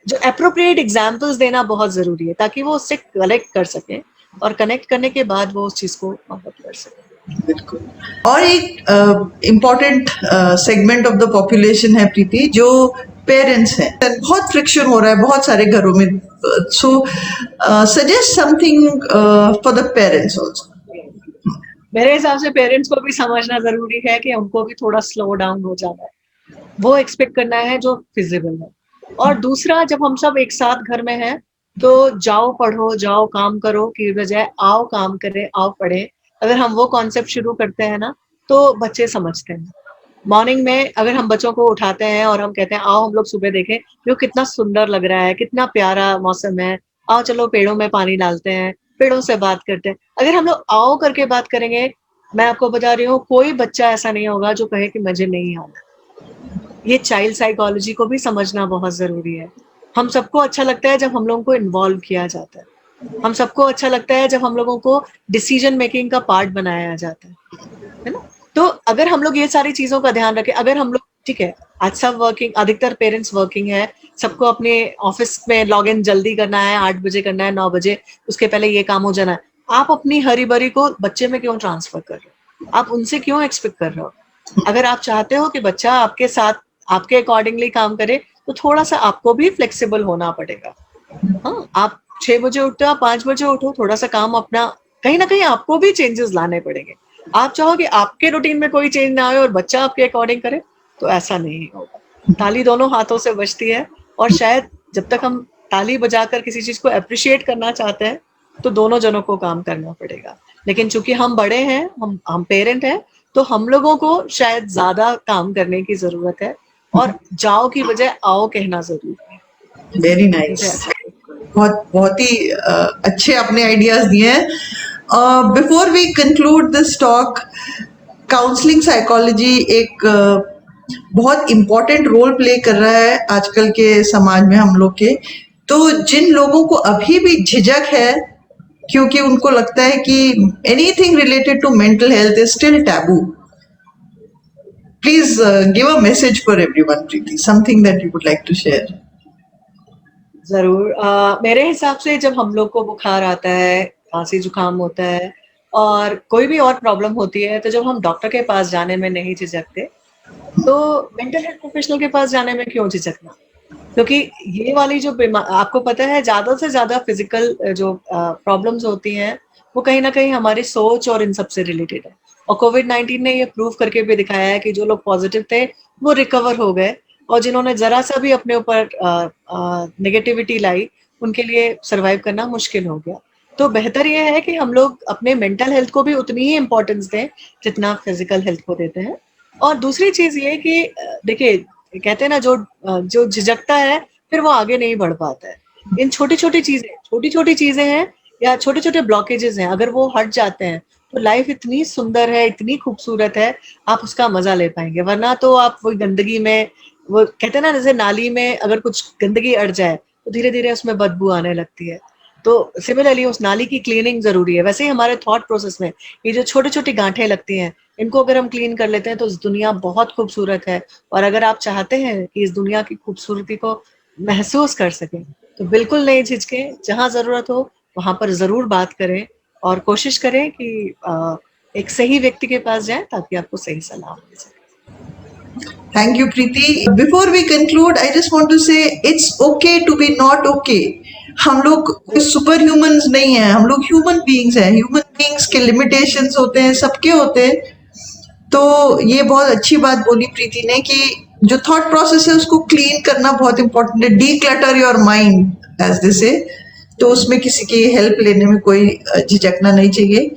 जो अप्रोप्रिएट एग्जाम्पल्स देना बहुत जरूरी है ताकि वो उससे कलेक्ट कर सकें और कनेक्ट करने के बाद वो उस चीज को कर सके। बिल्कुल। और एक important segment of the population है प्रीति, जो पेरेंट्स हैं। बहुत फ्रिक्शन हो रहा है बहुत सारे घरों में, so suggest something for the parents also. मेरे हिसाब से पेरेंट्स को भी समझना जरूरी है कि उनको भी थोड़ा स्लो डाउन हो जाना है, वो एक्सपेक्ट करना है जो फिजिबल है। और दूसरा, जब हम सब एक साथ घर में हैं तो जाओ पढ़ो जाओ काम करो की बजाय आओ काम करें आओ पढ़े, अगर हम वो कॉन्सेप्ट शुरू करते हैं ना तो बच्चे समझते हैं। मॉर्निंग में अगर हम बच्चों को उठाते हैं और हम कहते हैं आओ हम लोग सुबह देखें जो कितना सुंदर लग रहा है, कितना प्यारा मौसम है, आओ चलो पेड़ों में पानी डालते हैं, पेड़ों से बात करते हैं, अगर हम लोग आओ करके बात करेंगे, मैं आपको बता रही हूँ कोई बच्चा ऐसा नहीं होगा जो कहे कि मुझे नहीं आना। ये चाइल्ड साइकोलॉजी को भी समझना बहुत जरूरी है। हम सबको अच्छा लगता है जब हम लोगों को इन्वॉल्व किया जाता है, हम सबको अच्छा लगता है जब हम लोगों को डिसीजन मेकिंग का पार्ट बनाया जाता है ना। तो अगर हम लोग ये सारी चीजों का ध्यान रखें, अगर हम लोग ठीक है आज सब वर्किंग, अधिकतर पेरेंट्स वर्किंग है, सबको अपने ऑफिस में लॉग इन जल्दी करना है, 8 बजे करना है, 9 बजे उसके पहले ये काम हो जाना है, आप अपनी हरी भरी को बच्चे में क्यों ट्रांसफर कर रहे हो, आप उनसे क्यों एक्सपेक्ट कर रहे हो। अगर आप चाहते हो कि बच्चा आपके साथ आपके अकॉर्डिंगली काम करे तो थोड़ा सा आपको भी फ्लेक्सिबल होना पड़ेगा। हाँ, आप 6 बजे उठते हो, आप 5 बजे उठो, थोड़ा सा काम अपना, कहीं ना कहीं आपको भी चेंजेस लाने पड़ेंगे। आप चाहो कि आपके रूटीन में कोई चेंज ना आए और बच्चा आपके अकॉर्डिंग करे, तो ऐसा नहीं होगा। ताली दोनों हाथों से बजती है, और शायद जब तक हम ताली बजाकर किसी चीज को अप्रिशिएट करना चाहते हैं तो दोनों जनों को काम करना पड़ेगा। लेकिन चूंकि हम बड़े हैं, हम पेरेंट हैं, तो हम लोगों को शायद ज्यादा काम करने की जरूरत है, और जाओ की बजाय आओ कहना जरूरी है। वेरी नाइस, बहुत बहुत ही अच्छे अपने आइडियाज दिए हैं। Before we conclude this talk, counselling psychology एक बहुत इम्पोर्टेंट रोल प्ले कर रहा है आजकल के समाज में हम लोग के। तो जिन लोगों को अभी भी झिझक है क्योंकि उनको लगता है कि anything related to mental health is still taboo, please give a message for everyone Preeti, something that you would like to share. जरूर। मेरे हिसाब से जब हम लोग को बुखार आता है, खांसी जुकाम होता है और कोई भी और प्रॉब्लम होती है, तो जब हम डॉक्टर के पास जाने में नहीं झिझकते तो मेंटल हेल्थ प्रोफेशनल के पास जाने में क्यों झिझकना। क्योंकि ये वाली जो बीमार, आपको पता है ज्यादा से ज्यादा फिजिकल जो प्रॉब्लम्स होती हैं वो कहीं ना कहीं हमारी सोच और इन सब से रिलेटेड है। और कोविड-19 ने ये प्रूव करके भी दिखाया है कि जो लोग पॉजिटिव थे वो रिकवर हो गए, और जिन्होंने जरा सा भी अपने ऊपर नेगेटिविटी लाई उनके लिए सरवाइव करना मुश्किल हो गया। तो बेहतर ये है कि हम लोग अपने मेंटल हेल्थ को भी उतनी ही इम्पोर्टेंस दें जितना फिजिकल हेल्थ को देते हैं। और दूसरी चीज ये कि देखिए कहते हैं ना जो झिझकता है फिर वो आगे नहीं बढ़ पाता है। इन छोटी छोटी चीजें हैं या छोटे छोटे ब्लॉकेजेस हैं, अगर वो हट जाते हैं तो लाइफ इतनी सुंदर है, इतनी खूबसूरत है, आप उसका मजा ले पाएंगे। वरना तो आप वो गंदगी में, वो कहते हैं ना जैसे नाली में अगर कुछ गंदगी अड़ जाए तो धीरे धीरे उसमें बदबू आने लगती है। तो सिमिलरली उस नाली की क्लीनिंग जरूरी है। वैसे ही हमारे थॉट प्रोसेस में ये जो छोटी छोटी गांठें लगती हैं, इनको अगर हम क्लीन कर लेते हैं तो इस दुनिया बहुत खूबसूरत है। और अगर आप चाहते हैं कि इस दुनिया की खूबसूरती को महसूस कर सकें तो बिल्कुल नहीं झिझकें, जहां जरूरत हो वहां पर जरूर बात करें, और कोशिश करें कि एक सही व्यक्ति के पास जाएं ताकि आपको सही सलाह मिल सके। Thank you, Preeti. Before we conclude, I just want to say it's okay to be not okay. हम लोग कोई सुपर ह्यूमंस नहीं है, हम लोग ह्यूमन बीइंग्स हैं। ह्यूमन बीइंग्स के लिमिटेशंस होते हैं, सबके होते हैं। तो ये बहुत अच्छी बात बोली प्रीति ने कि जो थॉट प्रोसेस है उसको क्लीन करना बहुत इंपॉर्टेंट है। Declutter your mind as they say. तो उसमें किसी की हेल्प लेने में कोई झिझकना नहीं चाहिए।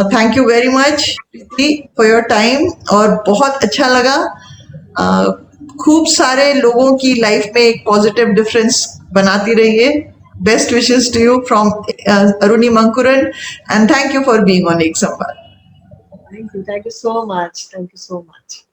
Thank you very much Preeti for your time, और बहुत अच्छा लगा। खूब सारे लोगों की लाइफ में एक पॉजिटिव डिफरेंस बनाती रहिए। Best wishes to you from Arunim Ankuran, and thank you for being on Ek Samvad. Thank you so much, thank you so much.